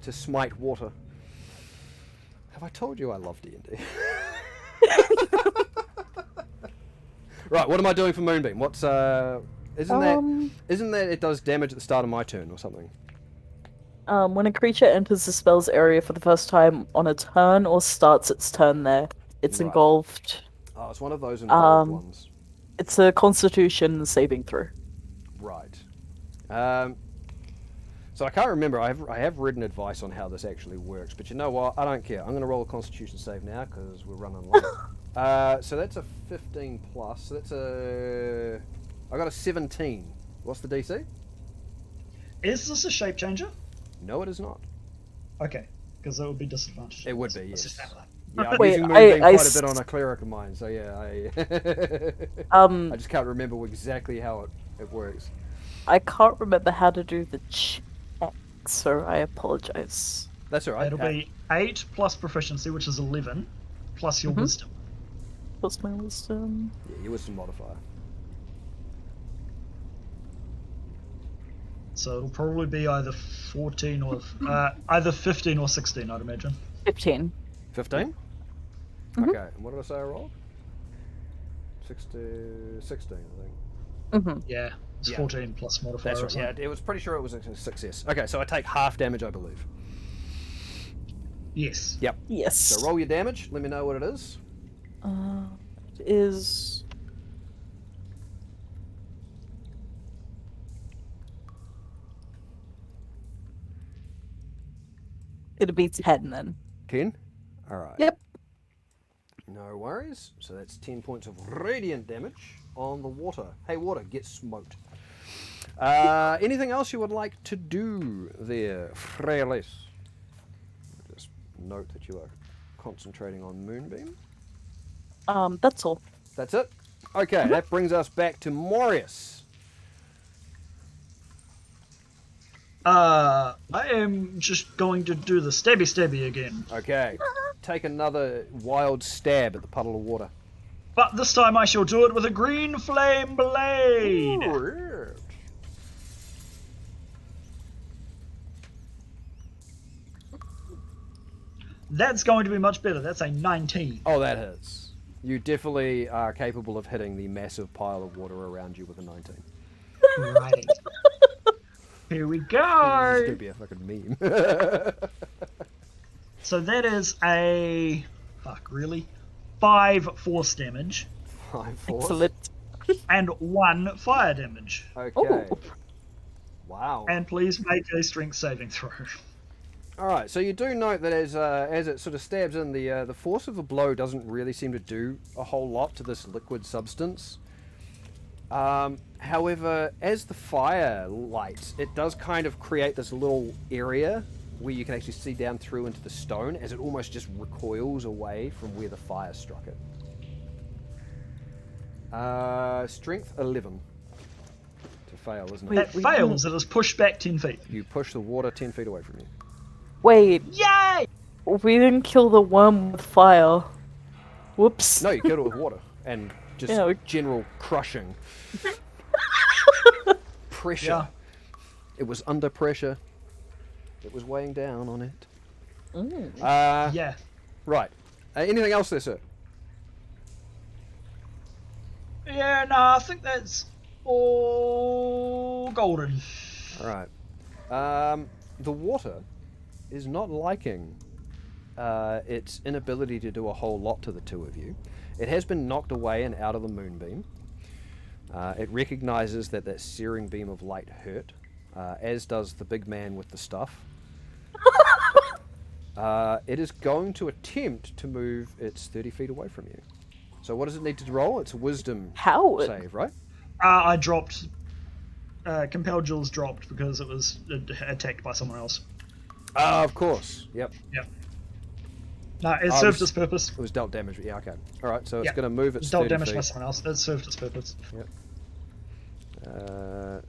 A: to smite water. Have I told you I love D&D? Right, what am I doing for Moonbeam? What's isn't that it does damage at the start of my turn or something?
B: When a creature enters the spell's area for the first time on a turn or starts its turn there, it's
A: Right.
B: engulfed.
A: Oh, it's one of those involved ones.
B: It's a Constitution saving throw.
A: Right. So I can't remember. I have written advice on how this actually works, but you know what? I don't care. I'm going to roll a Constitution save now because we're running late. So that's a 15 plus. So that's I got a 17. What's the DC?
C: Is this a shape changer?
A: No, it is not.
C: Okay, because that would be disadvantage.
A: It would be,
C: Let's
A: yes.
C: just have that.
A: Yeah, I'm
B: Wait,
A: using Moonbeam
B: I
A: quite a bit on a cleric of mine, so yeah, I just can't remember exactly how it works.
B: I can't remember how to do the check, so I apologize.
A: That's alright.
C: It'll be 8 plus proficiency, which is 11, plus your wisdom.
B: What's my wisdom?
A: Yeah, your wisdom modifier.
C: So it'll probably be either 14 or either 15 or 16, I'd imagine.
B: 15.
A: 15?
B: Mhm.
A: Okay, and what did I say I rolled? 16, I think.
C: Yeah, it's
A: Yeah.
C: 14 plus modifier.
A: That's
C: or
A: right, yeah,
C: something.
A: it was pretty sure it was a success. Okay, so I take half damage, I believe.
C: Yes.
A: Yep.
B: Yes.
A: So roll your damage, let me know what it is.
B: It is. It'll be 10 then.
A: 10? Alright.
B: Yep.
A: No worries. So that's 10 points of radiant damage on the water. Hey, water, get smoked. Anything else you would like to do there, Freyalise? Just note that you are concentrating on Moonbeam.
B: That's all.
A: That's it? Okay, that brings us back to Maurius.
C: I am just going to do the stabby again.
A: Okay, take another wild stab at the puddle of water.
C: But this time I shall do it with a green flame blade.
A: Ooh,
C: That's going to be much better. That's a 19.
A: oh, that hits. You definitely are capable of hitting the massive pile of water around you with a 19.
C: Right. Here we
A: This is
C: go.
A: gonna be a fucking meme.
C: So that is a... Fuck, really? 5 force damage.
A: 5 force.
B: Excellent.
C: And 1 fire damage.
A: Okay.
B: Ooh.
A: Wow.
C: And please make a strength saving throw.
A: All right. So you do note that as it sort of stabs in, the force of the blow doesn't really seem to do a whole lot to this liquid substance. However, as the fire lights, it does kind of create this little area where you can actually see down through into the stone as it almost just recoils away from where the fire struck it. Strength 11 to fail, isn't it?
C: That fails. It is pushed back 10 feet.
A: You push the water 10 feet away from you.
B: Wait,
C: Yay!
B: we didn't kill the worm with fire. Whoops.
A: No, you killed it with water and just
B: Yeah,
A: general crushing. Pressure.
C: Yeah.
A: It was under pressure. It was weighing down on it.
B: Mm.
C: Yeah.
A: Right. Anything else there, sir?
C: Yeah, no, I think that's all golden.
A: All right. The water is not liking its inability to do a whole lot to the two of you. It has been knocked away and out of the moonbeam. It recognizes that that searing beam of light hurt, as does the big man with the stuff. It is going to attempt to move its 30 feet away from you. So what does it need to roll? It's a wisdom
B: How?
A: save, right?
C: I dropped. Compelled Jules dropped because it was attacked by someone else.
A: Of course. Yep.
C: Yeah. No, it
A: Oh,
C: served
A: it was-
C: its purpose.
A: It was dealt damage. Yeah, okay. All right, so it's
C: Yeah.
A: going to move
C: It
A: its
C: was dealt
A: 30
C: damage by
A: feet.
C: someone else. It served its purpose.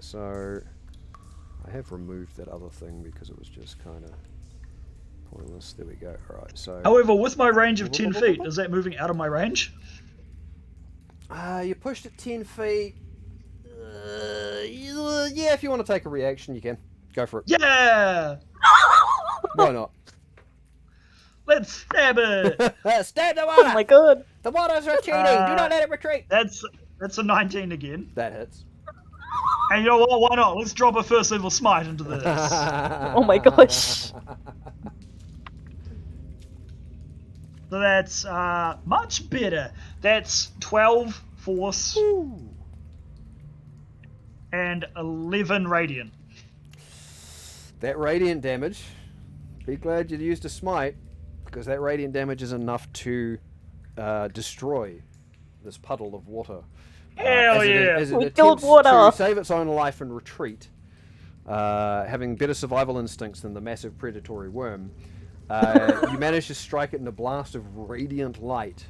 A: So I have removed that other thing because it was just kind of pointless. There we go. All right, so
C: However, with my range of 10 feet, is that moving out of my range?
A: you pushed it 10 feet. Yeah, if you want to take a reaction, you can. Go for it.
C: Yeah!
A: Why not?
C: Let's stab it!
A: Stab the
B: Oh
A: water!
B: my god.
A: The water's retreating! Do not let it retreat!
C: That's a 19 again.
A: That hits.
C: And you know what? Why not? Let's drop a first level smite into this.
B: Oh my gosh.
C: So that's much better. That's 12 force and 11 radiant.
A: That radiant damage, be glad you used a smite, because that radiant damage is enough to destroy this puddle of water.
C: Hell yeah!
A: As it
B: We
A: attempts
B: killed water.
A: to save its own life and retreat, having better survival instincts than the massive predatory worm, you manage to strike it in a blast of radiant light.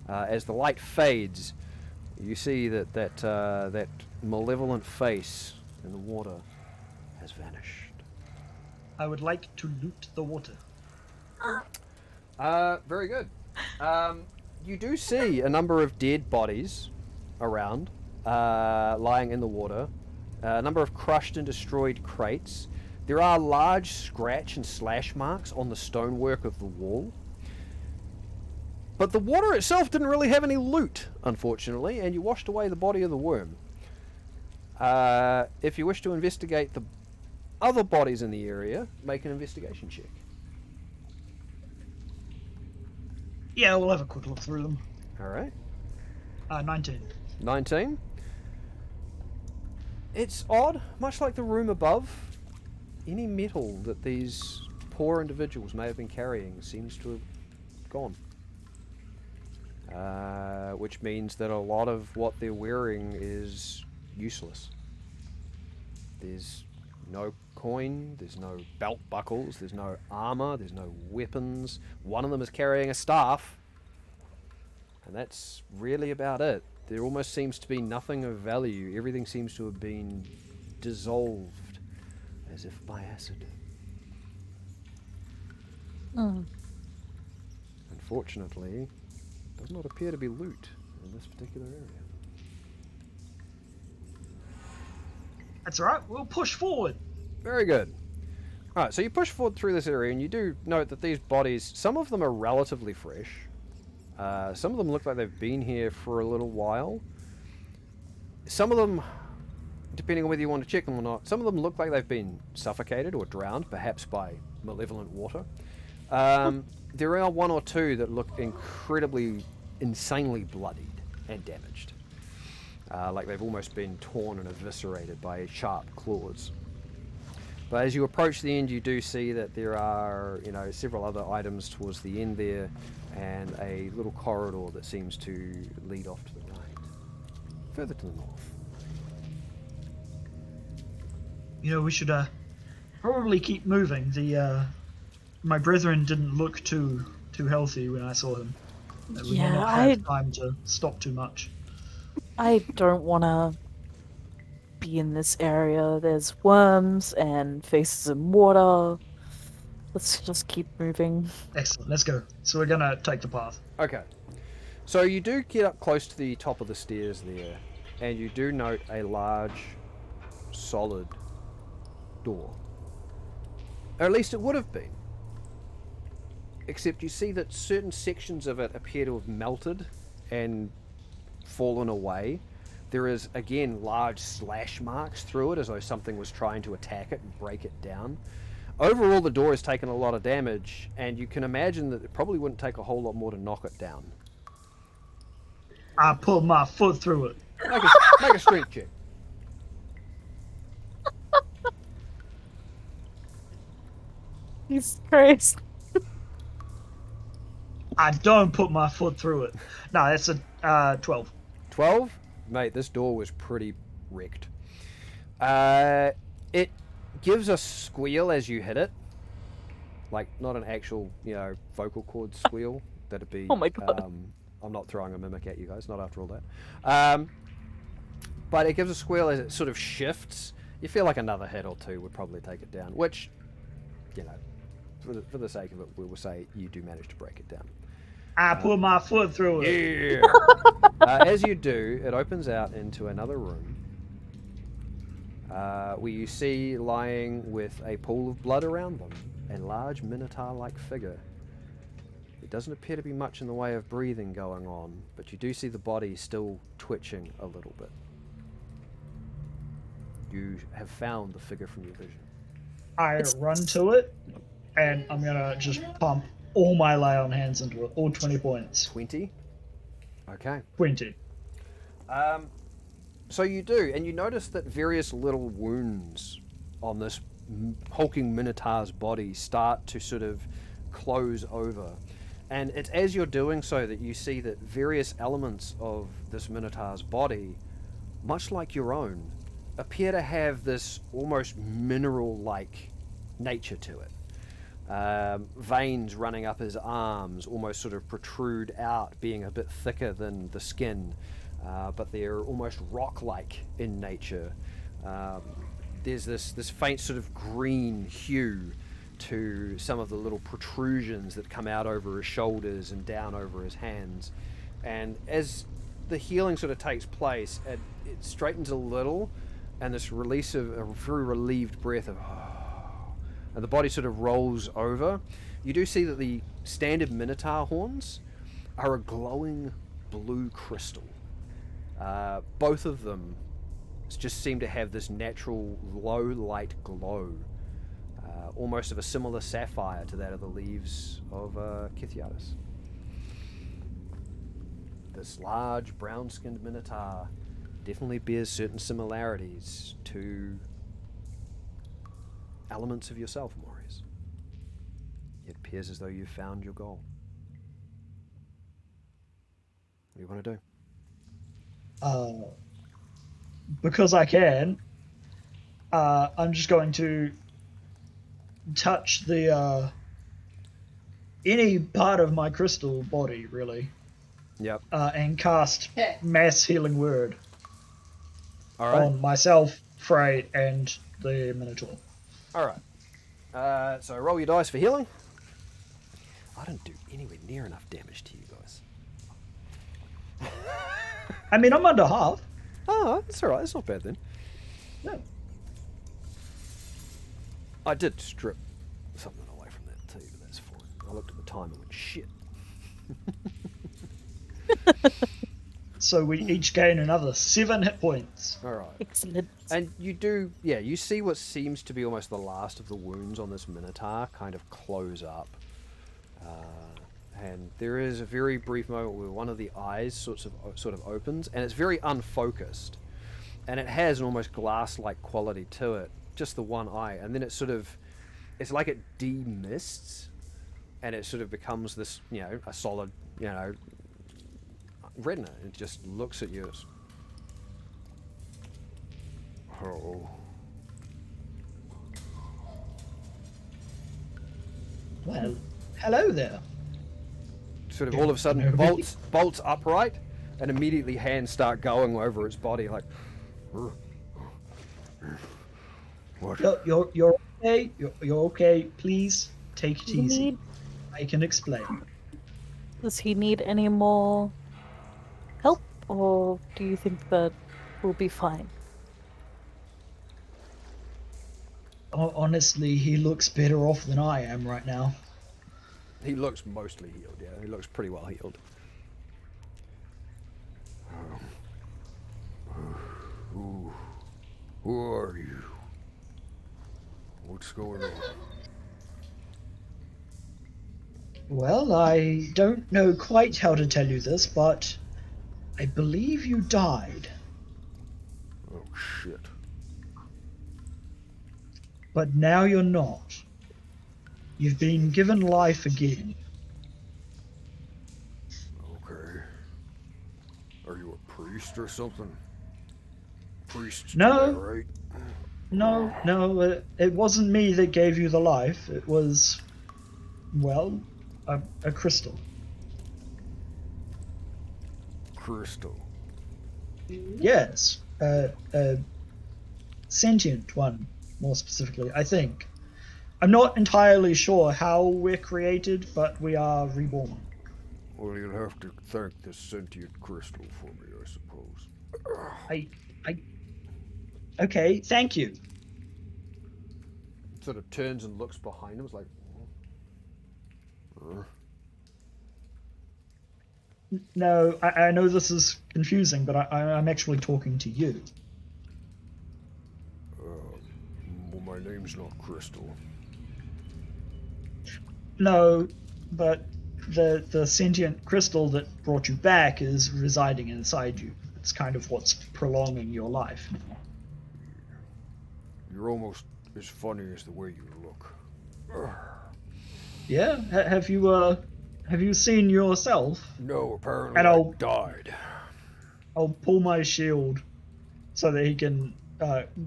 A: As the light fades, you see that malevolent face in the water has vanished.
C: I would like to loot the water.
A: Very good. You do see a number of dead bodies around, lying in the water. A number of crushed and destroyed crates. There are large scratch and slash marks on the stonework of the wall. But the water itself didn't really have any loot, unfortunately, and you washed away the body of the worm. If you wish to investigate the other bodies in the area, make an investigation check.
C: Yeah, we'll have a quick look through them.
A: Alright.
C: 19.
A: 19. It's odd, much like the room above. Any metal that these poor individuals may have been carrying seems to have gone. Which means that a lot of what they're wearing is useless. There's no coin, there's no belt buckles, there's no armor, there's no weapons. One of them is carrying a staff. And that's really about it. There almost seems to be nothing of value. Everything seems to have been dissolved as if by acid. Unfortunately, does not appear to be loot in this particular area.
C: That's all right. We'll push forward.
A: Very good. Alright, so you push forward through this area and you do note that these bodies, some of them are relatively fresh. Some of them look like they've been here for a little while. Some of them, depending on whether you want to check them or not, some of them look like they've been suffocated or drowned, perhaps by malevolent water. There are one or two that look incredibly, insanely bloodied and damaged. Like they've almost been torn and eviscerated by sharp claws. But as you approach the end, you do see that there are, several other items towards the end there, and a little corridor that seems to lead off to the right, further to the north.
C: We should probably keep moving. My brethren didn't look too healthy when I saw them. We may not have time to stop too much.
B: I don't want to be in this area. There's worms and faces in water. Let's just keep moving.
C: Excellent, let's go. So we're gonna take the path.
A: Okay. So you do get up close to the top of the stairs there, and you do note a large, solid door. Or at least it would have been. Except you see that certain sections of it appear to have melted and fallen away. There is, again, large slash marks through it as though something was trying to attack it and break it down. Overall, the door has taken a lot of damage, and you can imagine that it probably wouldn't take a whole lot more to knock it down.
C: I pulled my foot through it.
A: Make a strength check.
B: Jesus Christ.
C: I don't put my foot through it. No, that's a 12.
A: 12? Mate, this door was pretty wrecked. It gives a squeal as you hit it. Like, not an actual, vocal cord squeal. That'd be...
B: Oh my god.
A: I'm not throwing a mimic at you guys, not after all that. But it gives a squeal as it sort of shifts. You feel like another hit or two would probably take it down, which, for the sake of it, we will say you do manage to break it down.
C: I put my foot through it.
A: Yeah. As you do, it opens out into another room where you see lying with a pool of blood around them a large minotaur-like figure. There doesn't appear to be much in the way of breathing going on, but you do see the body still twitching a little bit. You have found the figure from your vision.
C: I run to it, and I'm gonna just pump all my lay on hands into it, all 20 points.
A: 20? Okay.
C: 20.
A: So you do, and you notice that various little wounds on this hulking minotaur's body start to sort of close over. And it's as you're doing so that you see that various elements of this minotaur's body, much like your own, appear to have this almost mineral-like nature to it. Veins running up his arms almost sort of protrude out, being a bit thicker than the skin, but they're almost rock-like in nature. There's this faint sort of green hue to some of the little protrusions that come out over his shoulders and down over his hands. And as the healing sort of takes place, it straightens a little, and this release of a very relieved breath of and the body sort of rolls over. You do see that the standard minotaur horns are a glowing blue crystal. Both of them just seem to have this natural low light glow, almost of a similar sapphire to that of the leaves of Kithiatis. This large brown-skinned minotaur definitely bears certain similarities to elements of yourself, Maurius. It appears as though you've found your goal. What do you want to do?
C: Because I can, I'm just going to touch the any part of my crystal body, really,
A: Yep.
C: and cast Mass Healing Word
A: All right.
C: on myself, Frey, and the Minotaur.
A: All right. So roll your dice for healing. I don't do anywhere near enough damage to you guys.
C: I mean, I'm under half.
A: Oh, that's all right. That's not bad then.
C: No.
A: I did strip something away from that too, but that's fine. I looked at the time and went, shit.
C: So we each gain another 7 hit points.
A: All right.
B: Excellent.
A: And you see what seems to be almost the last of the wounds on this Minotaur kind of close up. And there is a very brief moment where one of the eyes sort of opens, and it's very unfocused. And it has an almost glass-like quality to it, just the one eye. And then it's like it demists, and it sort of becomes this, a solid, retina. It just looks at you. Oh.
C: Well, hello there.
A: Sort of all of a sudden bolts upright, and immediately hands start going over its body like. What?
C: You're okay. You're okay. Please take it easy. I can explain.
B: Does he need any more help, or do you think that we'll be fine?
C: Honestly, he looks better off than I am right now.
A: He looks mostly healed, yeah. He looks pretty well healed. Who are you? What's going on?
C: Well, I don't know quite how to tell you this, but I believe you died.
A: Oh, shit.
C: But now you're not. You've been given life again.
A: Okay. Are you a priest or something? Priests
C: No.
A: do that, right?
C: No, it wasn't me that gave you the life. It was, well, a crystal.
A: Crystal.
C: Yes, a sentient one, more specifically, I think. I'm not entirely sure how we're created, but we are reborn.
A: Well, you'll have to thank the sentient crystal for me, I suppose.
C: Okay, thank you.
A: Sort of turns and looks behind him, it's like.
C: No, I know this is confusing, but I'm actually talking to you.
A: Well, my name's not Crystal.
C: No, but the sentient crystal that brought you back is residing inside you. It's kind of what's prolonging your life.
A: You're almost as funny as the way you look.
C: Yeah, have you seen yourself?
A: No, apparently
C: And
A: I died.
C: I'll pull my shield so that he can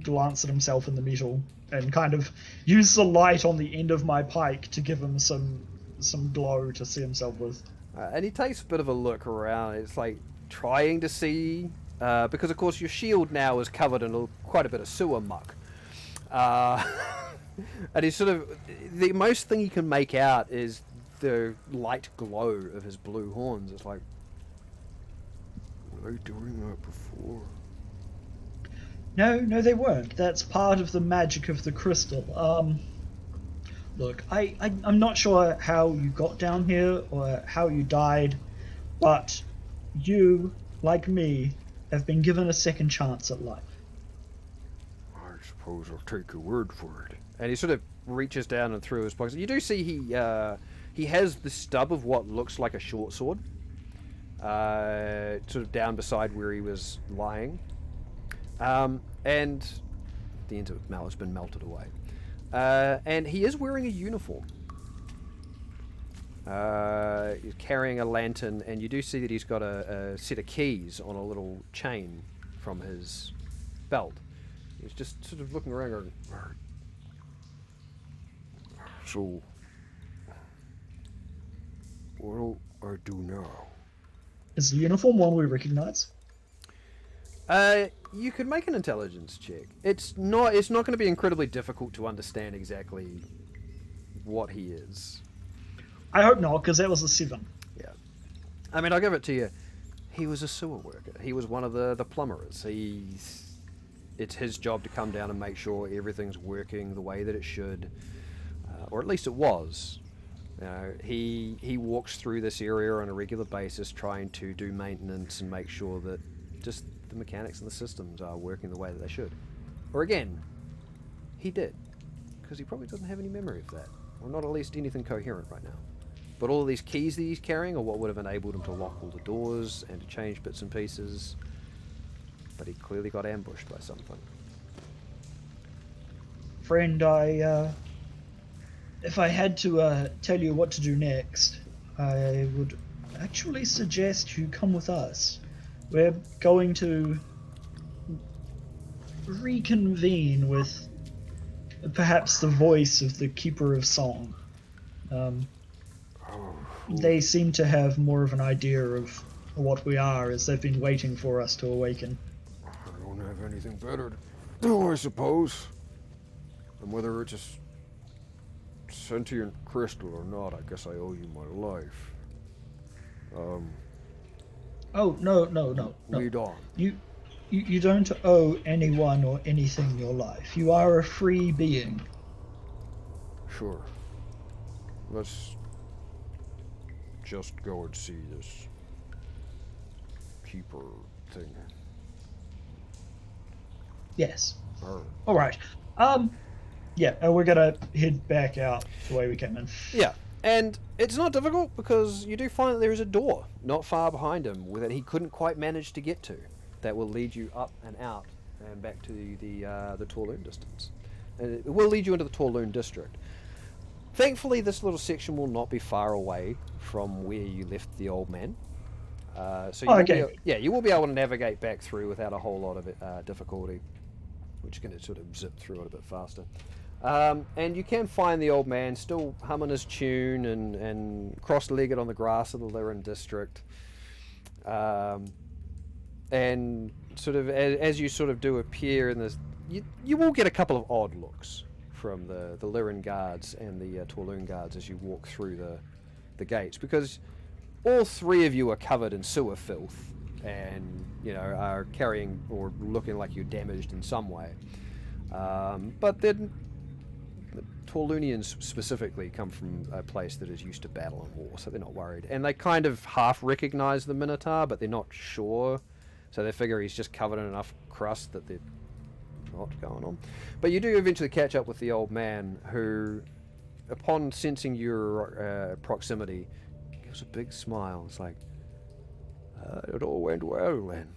C: glance at himself in the metal and kind of use the light on the end of my pike to give him some glow to see himself with.
A: And he takes a bit of a look around. It's like trying to see, because of course your shield now is covered in quite a bit of sewer muck. And he's sort of, the most thing he can make out is the light glow of his blue horns. It's like, were they doing that before?
C: No, they weren't. That's part of the magic of the crystal. Look, I'm not sure how you got down here or how you died, but you, like me, have been given a second chance at life.
A: I suppose I'll take your word for it. And he sort of reaches down and through his pockets. You do see he has the stub of what looks like a short sword, sort of down beside where he was lying. And the end of it has been melted away. And he is wearing a uniform. He's carrying a lantern, and you do see that he's got a set of keys on a little chain from his belt. He's just sort of looking around going, so, what'll I do now?
C: Is the uniform one we recognize?
A: You could make an intelligence check. It's not going to be incredibly difficult to understand exactly what he is.
C: I hope not, because that was a 7.
A: Yeah. I mean, I'll give it to you. He was a sewer worker. He was one of the plumbers. It's his job to come down and make sure everything's working the way that it should, or at least it was. He walks through this area on a regular basis, trying to do maintenance and make sure that just the mechanics and the systems are working the way that they should. Or again, he did, because he probably doesn't have any memory of that, or not at least anything coherent right now. But all of these keys that he's carrying are what would have enabled him to lock all the doors and to change bits and pieces. But he clearly got ambushed by something.
C: Friend, if I had to tell you what to do next, I would actually suggest you come with us. We're going to reconvene with perhaps the voice of the Keeper of Song. They seem to have more of an idea of what we are, as they've been waiting for us to awaken.
A: I don't have anything better to do, I suppose. And whether it's a sentient crystal or not, I guess I owe you my life.
C: Oh, no.
A: Lead on.
C: You don't owe anyone or anything your life. You are a free being.
A: Sure. Let's just go and see this keeper thing.
C: Yes.
A: Alright.
C: All right. Yeah, we're gonna head back out the way we came in.
A: Yeah, and it's not difficult because you do find that there is a door not far behind him that he couldn't quite manage to get to, that will lead you up and out and back to the Torloon distance. And it will lead you into the Torloon district. Thankfully, this little section will not be far away from where you left the old man. So you will be able to navigate back through without a whole lot of difficulty, which is going to sort of zip through it a bit faster. And you can find the old man still humming his tune and cross-legged on the grass of the Lyran district. And sort of as you sort of do appear in this, you will get a couple of odd looks from the Lyran guards and the Torloon guards as you walk through the gates, because all three of you are covered in sewer filth and are carrying or looking like you're damaged in some way. But then the Torloonians specifically come from a place that is used to battle and war, so they're not worried. And they kind of half recognize the Minotaur, but they're not sure. So they figure he's just covered in enough crust that they're not going on. But you do eventually catch up with the old man, who, upon sensing your proximity, gives a big smile. It's like, it all went well then.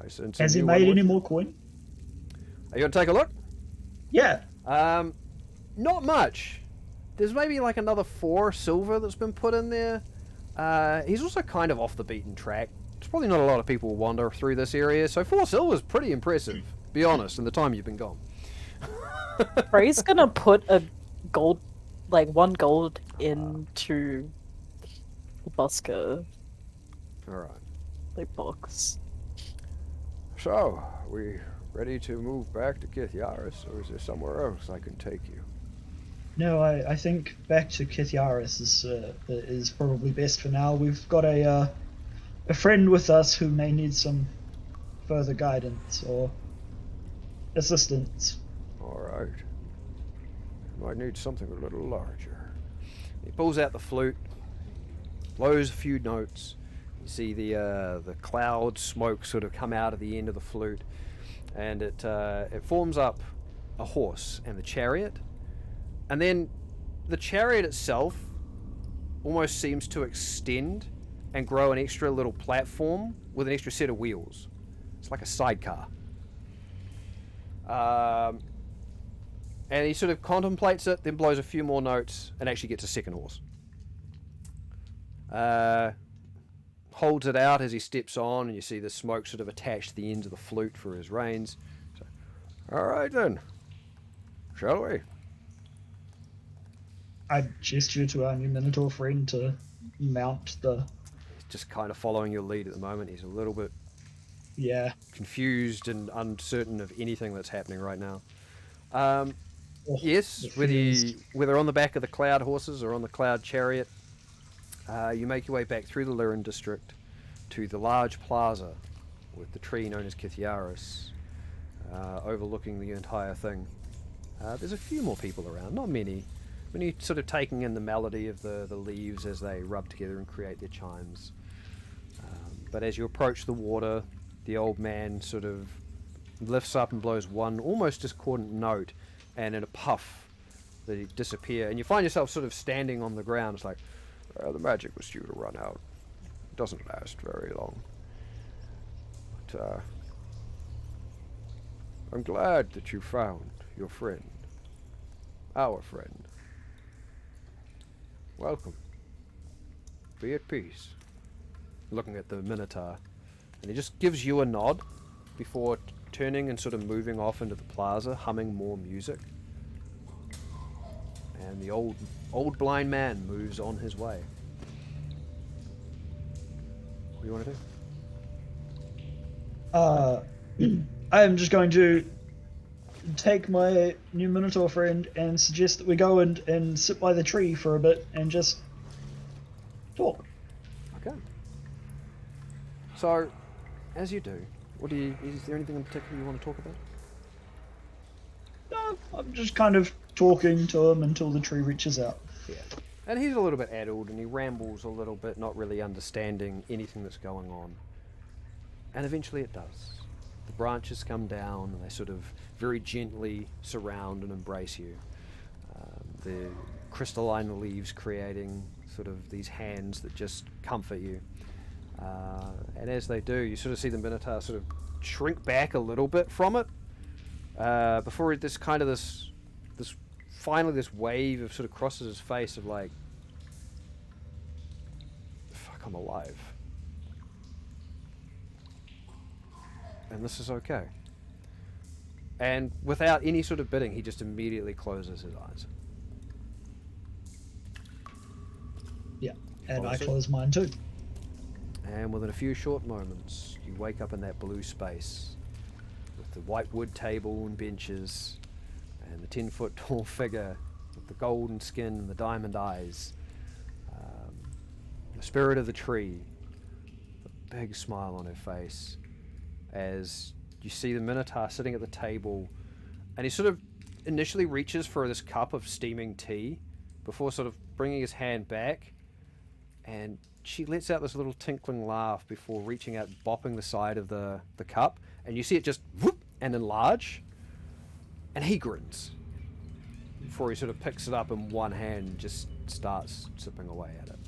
C: Has he made any more coin?
A: Are you going to take a look?
C: Yeah.
A: Not much. There's maybe like another 4 silver that's been put in there. He's also kind of off the beaten track. There's probably not a lot of people who wander through this area, so 4 silver is pretty impressive, be honest, in the time you've been gone.
B: Frey's gonna put a gold, like 1 gold into the busker,
A: Alright.
B: like box.
A: So, we ready to move back to Kithiaris, or is there somewhere else I can take you?
C: No, I think back to Kithiaris is probably best for now. We've got a friend with us who may need some further guidance or assistance.
A: Alright. Might need something a little larger. He pulls out the flute, blows a few notes. You see the cloud smoke sort of come out of the end of the flute, and it forms up a horse and the chariot. And then the chariot itself almost seems to extend and grow an extra little platform with an extra set of wheels. It's like a sidecar. And he sort of contemplates it, then blows a few more notes, and actually gets a second horse. Holds it out as he steps on, and you see the smoke sort of attached to the ends of the flute for his reins. So, All right then. Shall we?
C: I gesture to our new Minotaur friend to mount the.
A: He's just kind of following your lead at the moment. He's a little bit
C: Yeah.
A: confused and uncertain of anything that's happening right now.
C: Oh,
A: Yes,
C: the fears.
A: whether on the back of the cloud horses or on the cloud chariot, you make your way back through the Lirin district to the large plaza with the tree known as Kithiaris overlooking the entire thing. There's a few more people around, not many. When you're sort of taking in the melody of the leaves as they rub together and create their chimes. But as you approach the water, the old man sort of lifts up and blows one almost discordant note, and in a puff they disappear, and you find yourself sort of standing on the ground. It's like, the magic was due to run out. It doesn't last very long. But I'm glad that you found your friend. Our friend. Welcome. Be at peace. Looking at the Minotaur, and he just gives you a nod before turning and sort of moving off into the plaza, humming more music. And the old blind man moves on his way. What do you want to do?
C: I am just going to take my new Minotaur friend and suggest that we go and sit by the tree for a bit and just talk.
A: Okay. So, as you do, is there anything in particular you want to talk about?
C: No, I'm just kind of talking to him until the tree reaches out.
A: Yeah. And he's a little bit addled and he rambles a little bit, not really understanding anything that's going on. And eventually it does. The branches come down and they sort of very gently surround and embrace you. The crystalline leaves creating sort of these hands that just comfort you. And as they do, you sort of see the Minotaur sort of shrink back a little bit from it. Before this finally this wave of sort of crosses his face of like, fuck, I'm alive. And this is okay. And without any sort of bidding, he just immediately closes his eyes.
C: Yeah, and I
A: Close it.
C: close mine too.
A: And within a few short moments, you wake up in that blue space with the white wood table and benches and the 10-foot tall figure with the golden skin and the diamond eyes. The spirit of the tree, a big smile on her face as you see the Minotaur sitting at the table, and he sort of initially reaches for this cup of steaming tea before sort of bringing his hand back, and she lets out this little tinkling laugh before reaching out and bopping the side of the cup, and you see it just whoop and enlarge, and he grins before he sort of picks it up in one hand and just starts sipping away at it.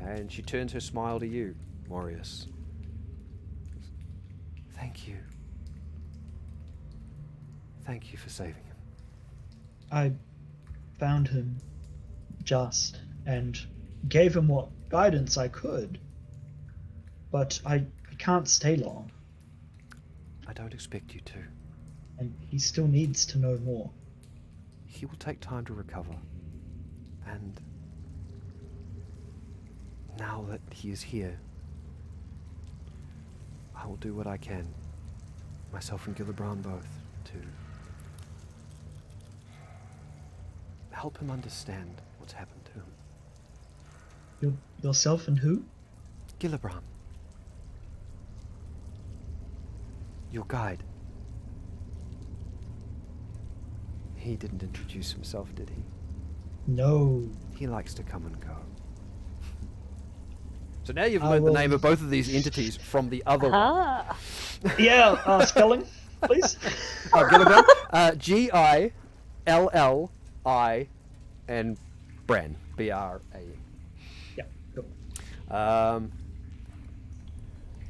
A: And she turns her smile to you, Maurius. Thank you. Thank you for saving him.
C: I found him just and gave him what guidance I could. But I can't stay long,
A: I don't expect you to.
C: and he still needs to know more.
A: He will take time to recover. And now that he is here, I will do what I can, myself and Gillibrand both, to help him understand what's happened to him.
C: Yourself and who?
A: Gillibrand. Your guide. He didn't introduce himself, did he?
C: No.
A: He likes to come and go. So now you've
C: I
A: learned the
C: will-
A: name of both of these entities from the other one.
B: Ah.
C: Yeah, spelling, please.
A: Oh, Gillibrand? Gilli and Bran. B-R-A-N.
C: Yeah, cool.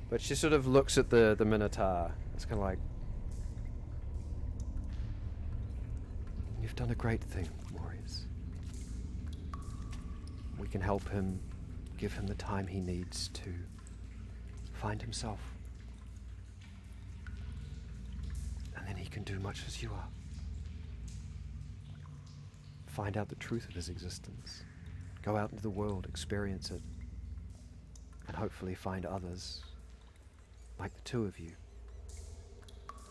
A: But she sort of looks at the Minotaur. It's kind of like, you've done a great thing, Maurius. We can help him, give him the time he needs to find himself. And then he can do much as you are. Find out the truth of his existence. Go out into the world, experience it, and hopefully find others like the two of you,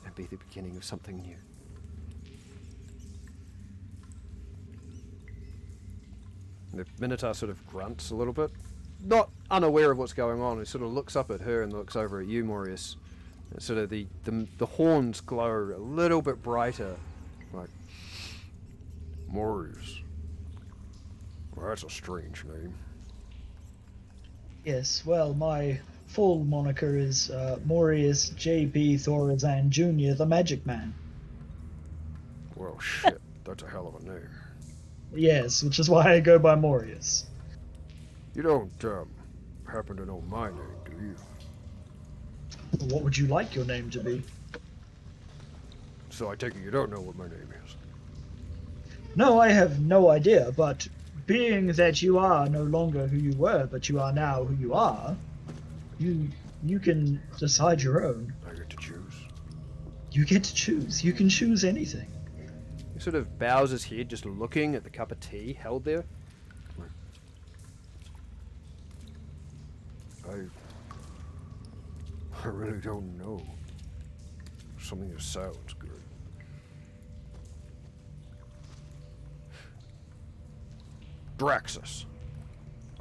A: and be the beginning of something new. The Minotaur sort of grunts a little bit, not unaware of what's going on. He sort of looks up at her and looks over at you, Maurius. And sort of the horns glow a little bit brighter, like, Maurius. Well, that's a strange name.
C: Yes, well, my full moniker is Maurius J.B. Thorazan Jr., the Magic Man.
A: Well, shit, that's a hell of a name.
C: Yes, which is why I go by Maurius.
A: You don't happen to know my name, do you?
C: What would you like your name to be?
A: So I take it you don't know what my name is.
C: No, I have no idea, but being that you are no longer who you were, but you are now who you are, you can decide your own.
A: I get to choose.
C: You get to choose. You can choose anything.
A: He sort of bows his head, just looking at the cup of tea held there. I really don't know. Something that sounds good. Draxus.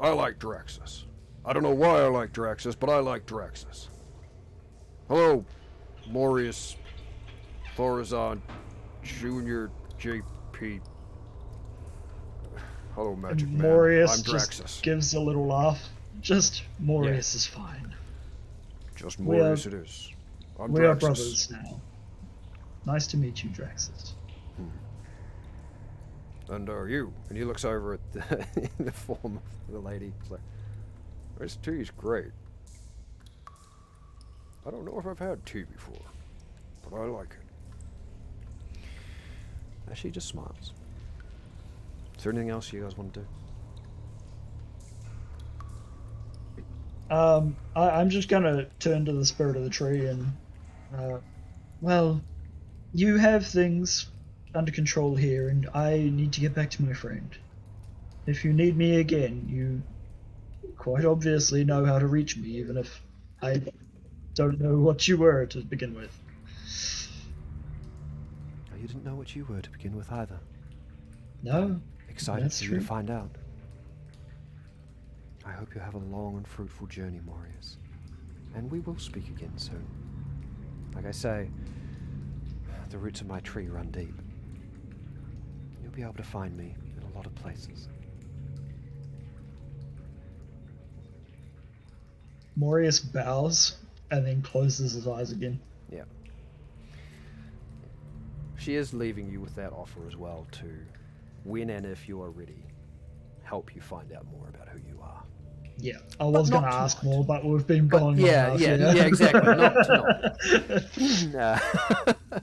A: I like Draxus. I don't know why I like Draxus, but I like Draxus. Hello, Maurius Thorazan Jr. JP. Hello, Magic Man.
C: Maurius
A: I'm
C: just
A: Draxus.
C: gives a little laugh. Just Maurius is fine.
A: Just Maurius it is. I'm
C: We
A: Draxus.
C: are brothers now. Nice to meet you, Draxus.
A: And are you? And he looks over at the form of the lady. He's like, this tea's great. I don't know if I've had tea before, but I like it. And she just smiles. Is there anything else you guys want to do?
C: I'm just gonna turn to the spirit of the tree and, well, you have things under control here, and I need to get back to my friend. If you need me again, you quite obviously know how to reach me, even if I don't know what you were to begin with.
A: Oh, you didn't know what you were to begin with either.
C: No,
A: Excited
C: That's
A: for you
C: true.
A: to find out. I hope you have a long and fruitful journey, Maurius. And we will speak again soon. Like I say, the roots of my tree run deep. You'll be able to find me in a lot of places.
C: Maurius bows and then closes his eyes again.
A: Yeah. She is leaving you with that offer as well to, when and if you are ready, help you find out more about who you are.
C: Yeah, I was
A: not
C: going to ask
A: tonight.
C: more, but we've been going
A: Yeah,
C: on
A: yeah,
C: enough,
A: yeah, exactly. Not tonight.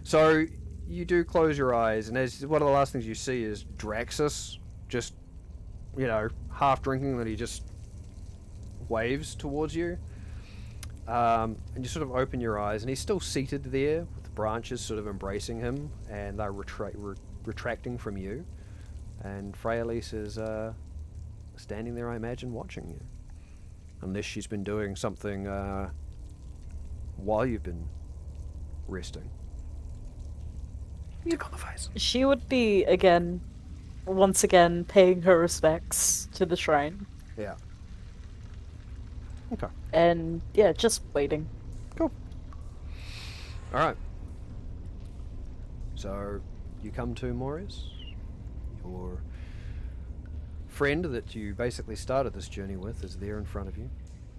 A: So you do close your eyes, and as one of the last things you see is Draxus, just, half drinking, that he just waves towards you. And you sort of open your eyes, and he's still seated there with the branches sort of embracing him, and they're retracting from you. And Freyalise is standing there, I imagine, watching you. Unless she's been doing something while you've been resting. Tick on the face.
B: She would be, once again, paying her respects to the shrine.
A: Yeah. Okay.
B: And, yeah, just waiting.
A: Cool. Alright. So, you come to Maurius. Your friend that you basically started this journey with is there in front of you,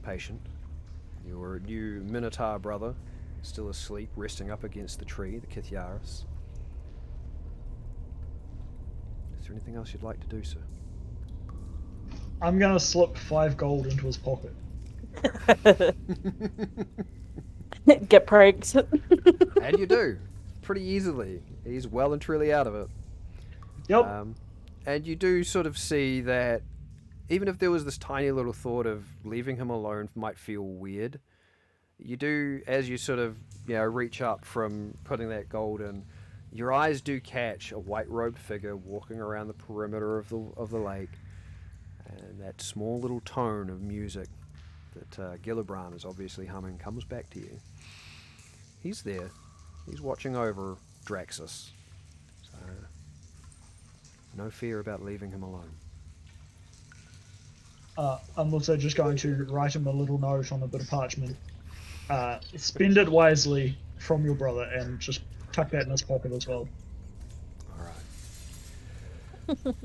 A: patient. Your new Minotaur brother, still asleep, resting up against the tree, the Kithiaris. Is there anything else you'd like to do, sir?
C: I'm going to slip 5 gold into his pocket.
B: Get pranked.
A: And you do, pretty easily. He's well and truly out of it.
C: Yep.
A: And you do sort of see that even if there was this tiny little thought of leaving him alone might feel weird, you do, as you sort of, reach up from putting that gold in, your eyes do catch a white-robed figure walking around the perimeter of the lake, and that small little tone of music that Gillibrand is obviously humming comes back to you. He's there. He's watching over Draxus. So, no fear about leaving him alone.
C: I'm also just going to write him a little note on a bit of parchment. Spend it wisely from your brother, and just tuck that in his pocket as well.
A: Alright.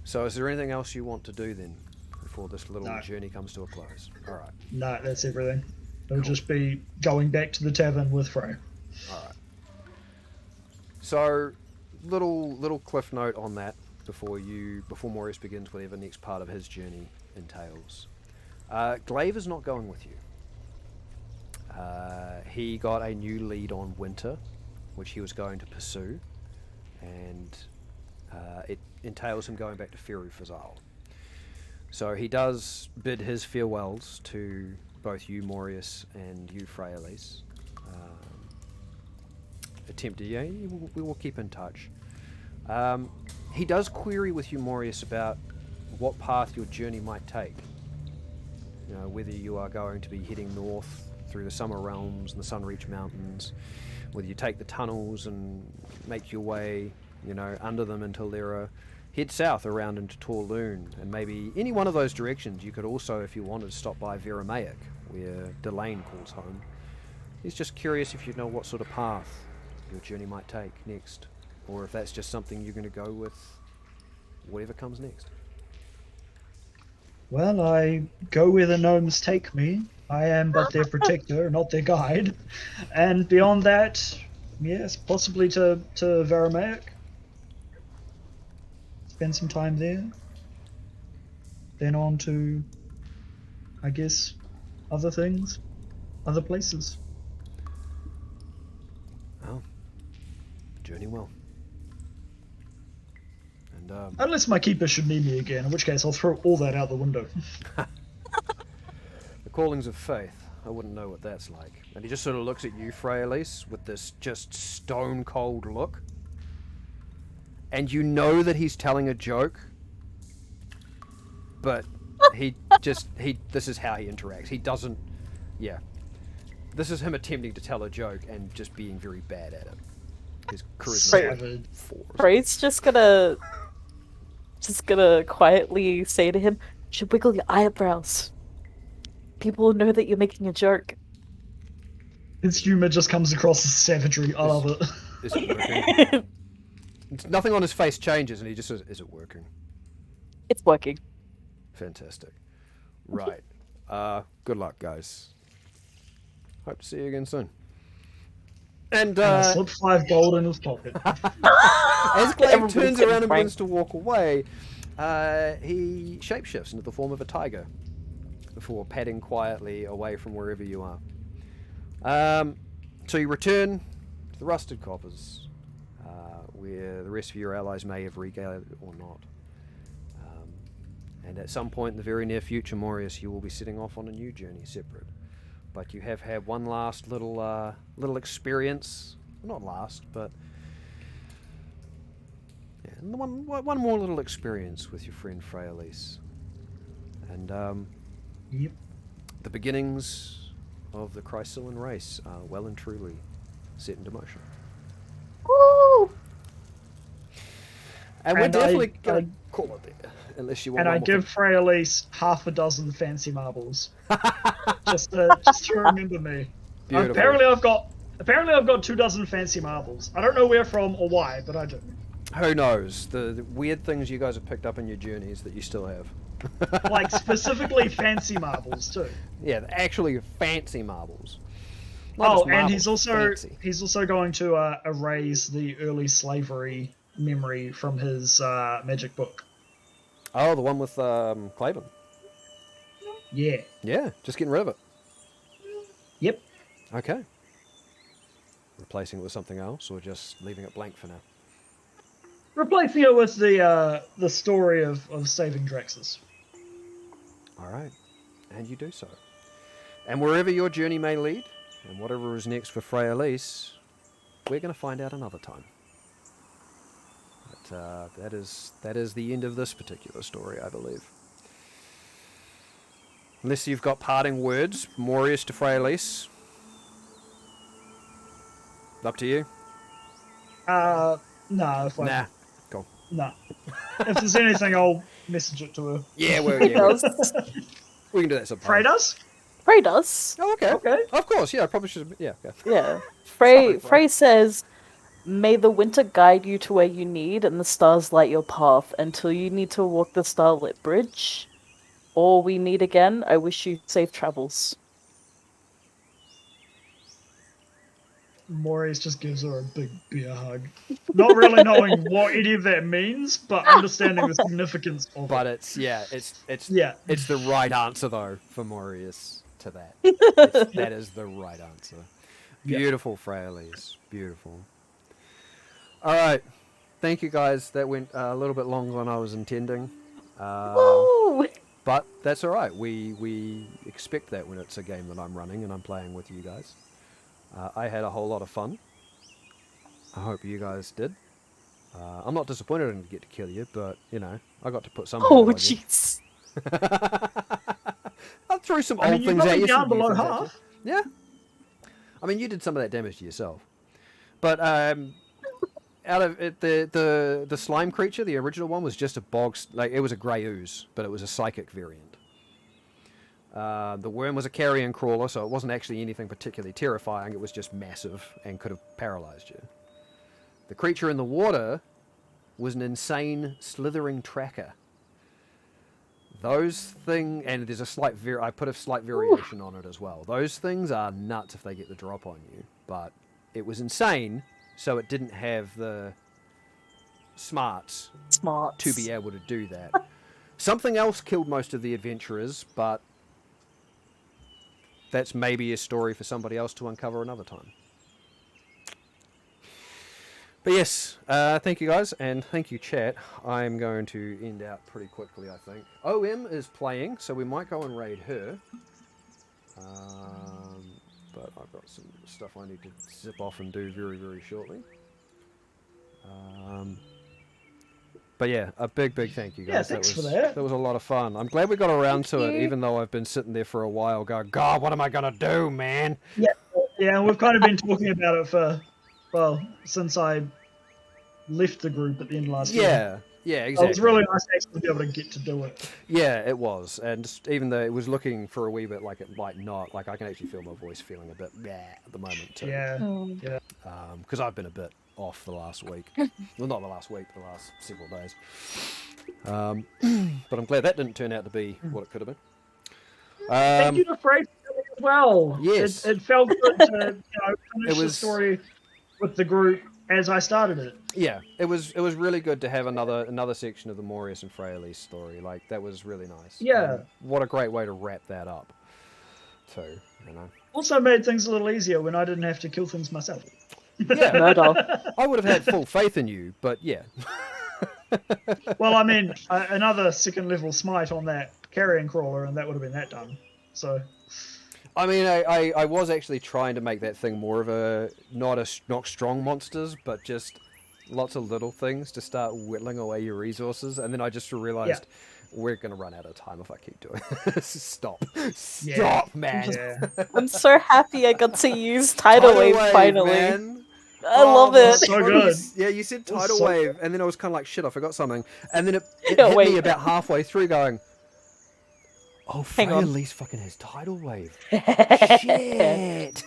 A: So is there anything else you want to do then, before this little
C: No.
A: journey comes to a close? Alright.
C: No, that's everything. It'll just be going back to the tavern with Frey.
A: Alright. So, little cliff note on that before Maurius begins whatever next part of his journey entails. Glaive is not going with you. He got a new lead on Winter, which he was going to pursue, and it entails him going back to Feru Fazal. So he does bid his farewells to both you, Maurius, and you, Freyalise. We will keep in touch. He does query with you, Maurius, about what path your journey might take. Whether you are going to be heading north through the Summer Realms and the Sunreach Mountains, whether you take the tunnels and make your way, under them until head south around into Torloon, and maybe any one of those directions. You could also, if you wanted, stop by Veramaic, where Delane calls home. He's just curious if you know what sort of path your journey might take next, or if that's just something you're going to go with whatever comes next.
C: Well, I go where the gnomes take me. I am but their protector, not their guide. And beyond that, yes, possibly to Veramaic. Spend some time there. Then on to, I guess, other things, other places.
A: Well, journey well. And
C: Unless my keeper should need me again, in which case I'll throw all that out the window.
A: the callings of faith, I wouldn't know what that's like. And he just sort of looks at you, Freyalise, with this just stone cold look. And you know that he's telling a joke, but this is how he interacts. He doesn't, this is him attempting to tell a joke and just being very bad at it. His charisma.
B: Frey's just gonna quietly say to him, "You should wiggle your eyebrows. People will know that you're making a joke."
C: His humor just comes across as savagery. I love it.
A: Is it working? Nothing on his face changes, and he just says, "Is it working?"
B: It's working.
A: Fantastic. Right. Good luck, guys. Hope to see you again soon. And
C: I slipped 5 gold in his pocket.
A: as Glaive turns around and begins to walk away, he shapeshifts into the form of a tiger before padding quietly away from wherever you are. So you return to the Rusted Coppers, where the rest of your allies may have regathered or not. And at some point in the very near future, Maurius, you will be setting off on a new journey separate. But you have had one last little experience. Not last, but one more little experience with your friend Freyalise. And
C: Yep.
A: the beginnings of the Chrysillan race are well and truly set into motion.
B: Woo!
A: And we're definitely going to call it there, unless you want.
C: And I give Freyalise half a dozen fancy marbles, just to remember me.
A: Beautiful.
C: Apparently, I've got 2 dozen fancy marbles. I don't know where from or why, but I do.
A: Who knows? The weird things you guys have picked up in your journeys that you still have.
C: Like specifically fancy marbles too.
A: Yeah, actually fancy marbles.
C: Oh, and he's also going to erase the early slavery memory from his magic book.
A: Oh, the one with Claven.
C: Yeah.
A: Yeah, just getting rid of it.
C: Yep.
A: Okay. Replacing it with something else, or just leaving it blank for now?
C: Replacing it with the story of saving Draxus.
A: All right, and you do so. And wherever your journey may lead, and whatever is next for Freyalise, we're going to find out another time. But that is the end of this particular story, I believe. Unless you've got parting words, Maurius to Freyalise. Up to you.
C: No,
A: Nah. Cool.
C: No. If there's anything, I'll message it to her.
A: Yeah,
B: Frey does.
A: we can do that sometime.
C: Frey does?
B: Frey does.
A: Oh, okay.
C: Okay.
A: Of course, yeah, I probably should. Yeah, okay.
B: Yeah.
A: Sorry, Frey.
B: Frey says, "May the winter guide you to where you need, and the stars light your path until you need to walk the starlit bridge. Or we meet again. I wish you safe travels."
C: Maurice just gives her a big beer hug. Not really knowing what any of that means, but understanding the significance of
A: But
C: it.
A: it's
C: Yeah.
A: it's the right answer though for Maurius to that. That is the right answer. Beautiful, Freyalise. Beautiful. All right, thank you guys. That went a little bit longer than I was intending,
B: Woo!
A: but that's all right. We expect that when it's a game that I'm running and I'm playing with you guys. I had a whole lot of fun. I hope you guys did. I'm not disappointed I didn't get to kill you, but, you know, I got to put some...
B: Oh, jeez.
A: I'll throw some
C: I
A: old
C: mean, you're
A: things at
C: probably
A: you.
C: down
A: some new
C: below
A: things at you.
C: half.
A: Yeah. I mean, you did some of that damage to yourself. But out of it, the slime creature, the original one, was just a bog... Like, it was a grey ooze, but it was a psychic variant. The worm was a carrion crawler, so it wasn't actually anything particularly terrifying. It was just massive and could have paralyzed you. The creature in the water was an insane slithering tracker. Those things, and there's a slight I put a slight variation on it as well. Those things are nuts if they get the drop on you, but it was insane, so it didn't have the smarts to be able to do that. Something else killed most of the adventurers, but that's maybe a story for somebody else to uncover another time. But yes, thank you guys, and thank you chat. I'm going to end out pretty quickly, I think. OM is playing, so we might go and raid her. But I've got some stuff I need to zip off and do very, very shortly. But yeah, a big thank you guys.
C: Yeah, thanks for that.
A: That was a lot of fun. I'm glad we got around to it, even though I've been sitting there for a while going, God, what am I going to do, man?
C: Yeah, and we've kind of been talking about it for, well, since I left the group at the end of last year.
A: Yeah, exactly.
C: So it was really nice to actually be able to get to do it.
A: Yeah, it was. And just, even though it was looking for a wee bit like it might not, like I can actually feel my voice feeling a bit at the moment too.
C: Yeah.
A: Because I've been a bit off the last week. Well, not the last week, the last several days. But I'm glad that didn't turn out to be what it could have been.
C: Thank you to Frey as well.
A: Yes.
C: It felt good to finish the story with the group as I started it.
A: Yeah, it was really good to have another section of the Maurius and Freyalise story. Like, that was really nice.
C: Yeah.
A: And what a great way to wrap that up, too, you know.
C: Also made things a little easier when I didn't have to kill things myself.
A: Yeah,
B: Murder.
A: I would have had full faith in you, but yeah.
C: Well, I mean, another second level smite on that carrion crawler, and that would have been that done. So,
A: I mean, I was actually trying to make that thing more of a not strong monsters, but just lots of little things to start whittling away your resources, and then I just realized we're gonna run out of time if I keep doing this. Stop, man.
C: Yeah.
B: I'm so happy I got to use Tidal Wave finally.
A: Man.
B: I love it.
C: So good.
A: Yeah, you said
C: It was
A: tidal
C: so
A: wave, and then I was kind of like, shit, I forgot something, and then it
B: Yeah,
A: hit
B: wait.
A: me about halfway through, going, "Oh,
B: Hang on.
A: Freyalise fucking has tidal wave." Shit,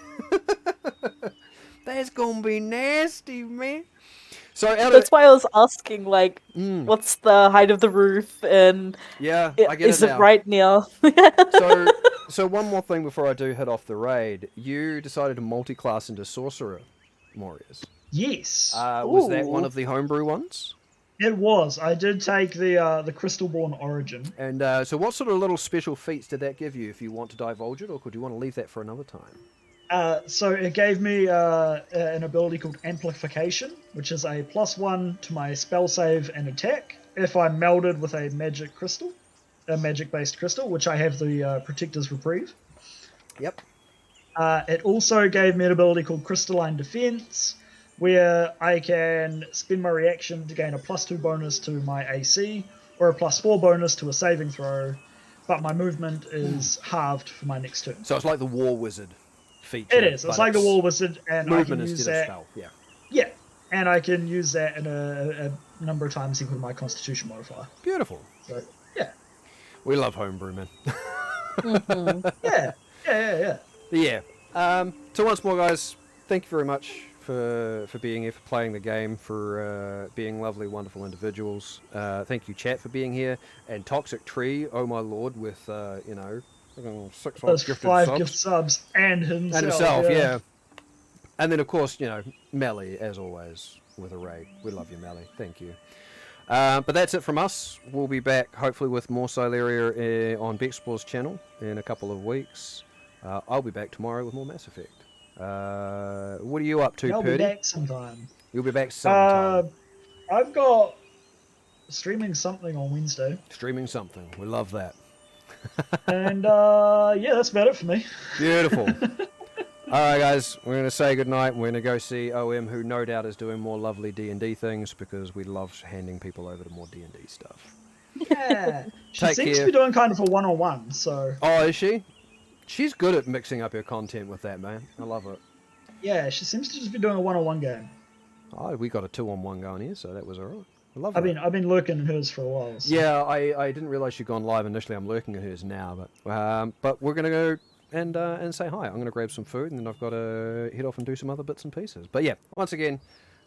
A: that's gonna be nasty, man. So
B: That's why I was asking, like, what's the height of the roof, and
A: I get
B: is
A: it
B: it
A: now.
B: right near?
A: So one more thing before I do head off the raid. You decided to multi-class into sorcerer, Maurius.
C: Yes.
A: Was that one
B: Ooh.
A: of the homebrew ones?
C: It was. I did take the Crystalborn Origin.
A: And so what sort of little special feats did that give you, if you want to divulge it, or could you want to leave that for another time?
C: So it gave me an ability called Amplification, which is a +1 to my spell save and attack if I'm melded with a magic crystal, a magic-based crystal, which I have the Protector's Reprieve.
A: Yep.
C: It also gave me an ability called Crystalline Defense, where I can spend my reaction to gain a +2 bonus to my AC, or a +4 bonus to a saving throw, but my movement is halved for my next turn.
A: So it's like the War Wizard feature.
C: It is. It's
A: but
C: like the War Wizard, and I can
A: movement
C: use
A: instead of
C: that.
A: spell. Yeah.
C: Yeah, and I can use that in a number of times equal to my Constitution modifier.
A: Beautiful.
C: So yeah,
A: We love homebrew, man.
C: yeah.
A: Yeah. So once more, guys, thank you very much for being here, for playing the game, for being lovely, wonderful individuals. Thank you, chat, for being here. And Toxic Tree, oh my lord, with, 6 odd
C: Those
A: gifted
C: 5
A: subs.
C: gift subs and himself.
A: And himself, yeah. And then, of course, Melly, as always, with a raid. We love you, Melly. Thank you. But that's it from us. We'll be back, hopefully, with more Syleria on Bexplore's channel in a couple of weeks. I'll be back tomorrow with more Mass Effect. What are you up to,
C: I'll
A: Purdy?
C: be back sometime.
A: You'll be back sometime.
C: I've got streaming something on Wednesday.
A: Streaming something. We love that.
C: And yeah, that's about it for me.
A: Beautiful. Alright guys, we're going to say goodnight. We're going to go see OM, who no doubt is doing more lovely D&D things, because we love handing people over to more D&D stuff.
C: Yeah. She
A: Take
C: seems
A: care.
C: to be doing kind of a one-on-one, so...
A: Oh, is she? She's good at mixing up her content with that, man. I love it.
C: Yeah, she seems to just be doing a one-on-one game.
A: Oh, we got a 2-on-1 going here, so that was alright. I love
C: I've
A: that.
C: been lurking in hers for a while. So.
A: Yeah, I didn't realise she'd gone live initially. I'm lurking at hers now, but we're gonna go and say hi. I'm gonna grab some food, and then I've got to head off and do some other bits and pieces. But yeah, once again,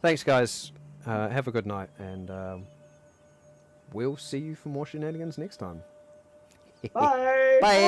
A: thanks guys. Have a good night, and we'll see you for more shenanigans next time.
C: Bye!
A: Bye!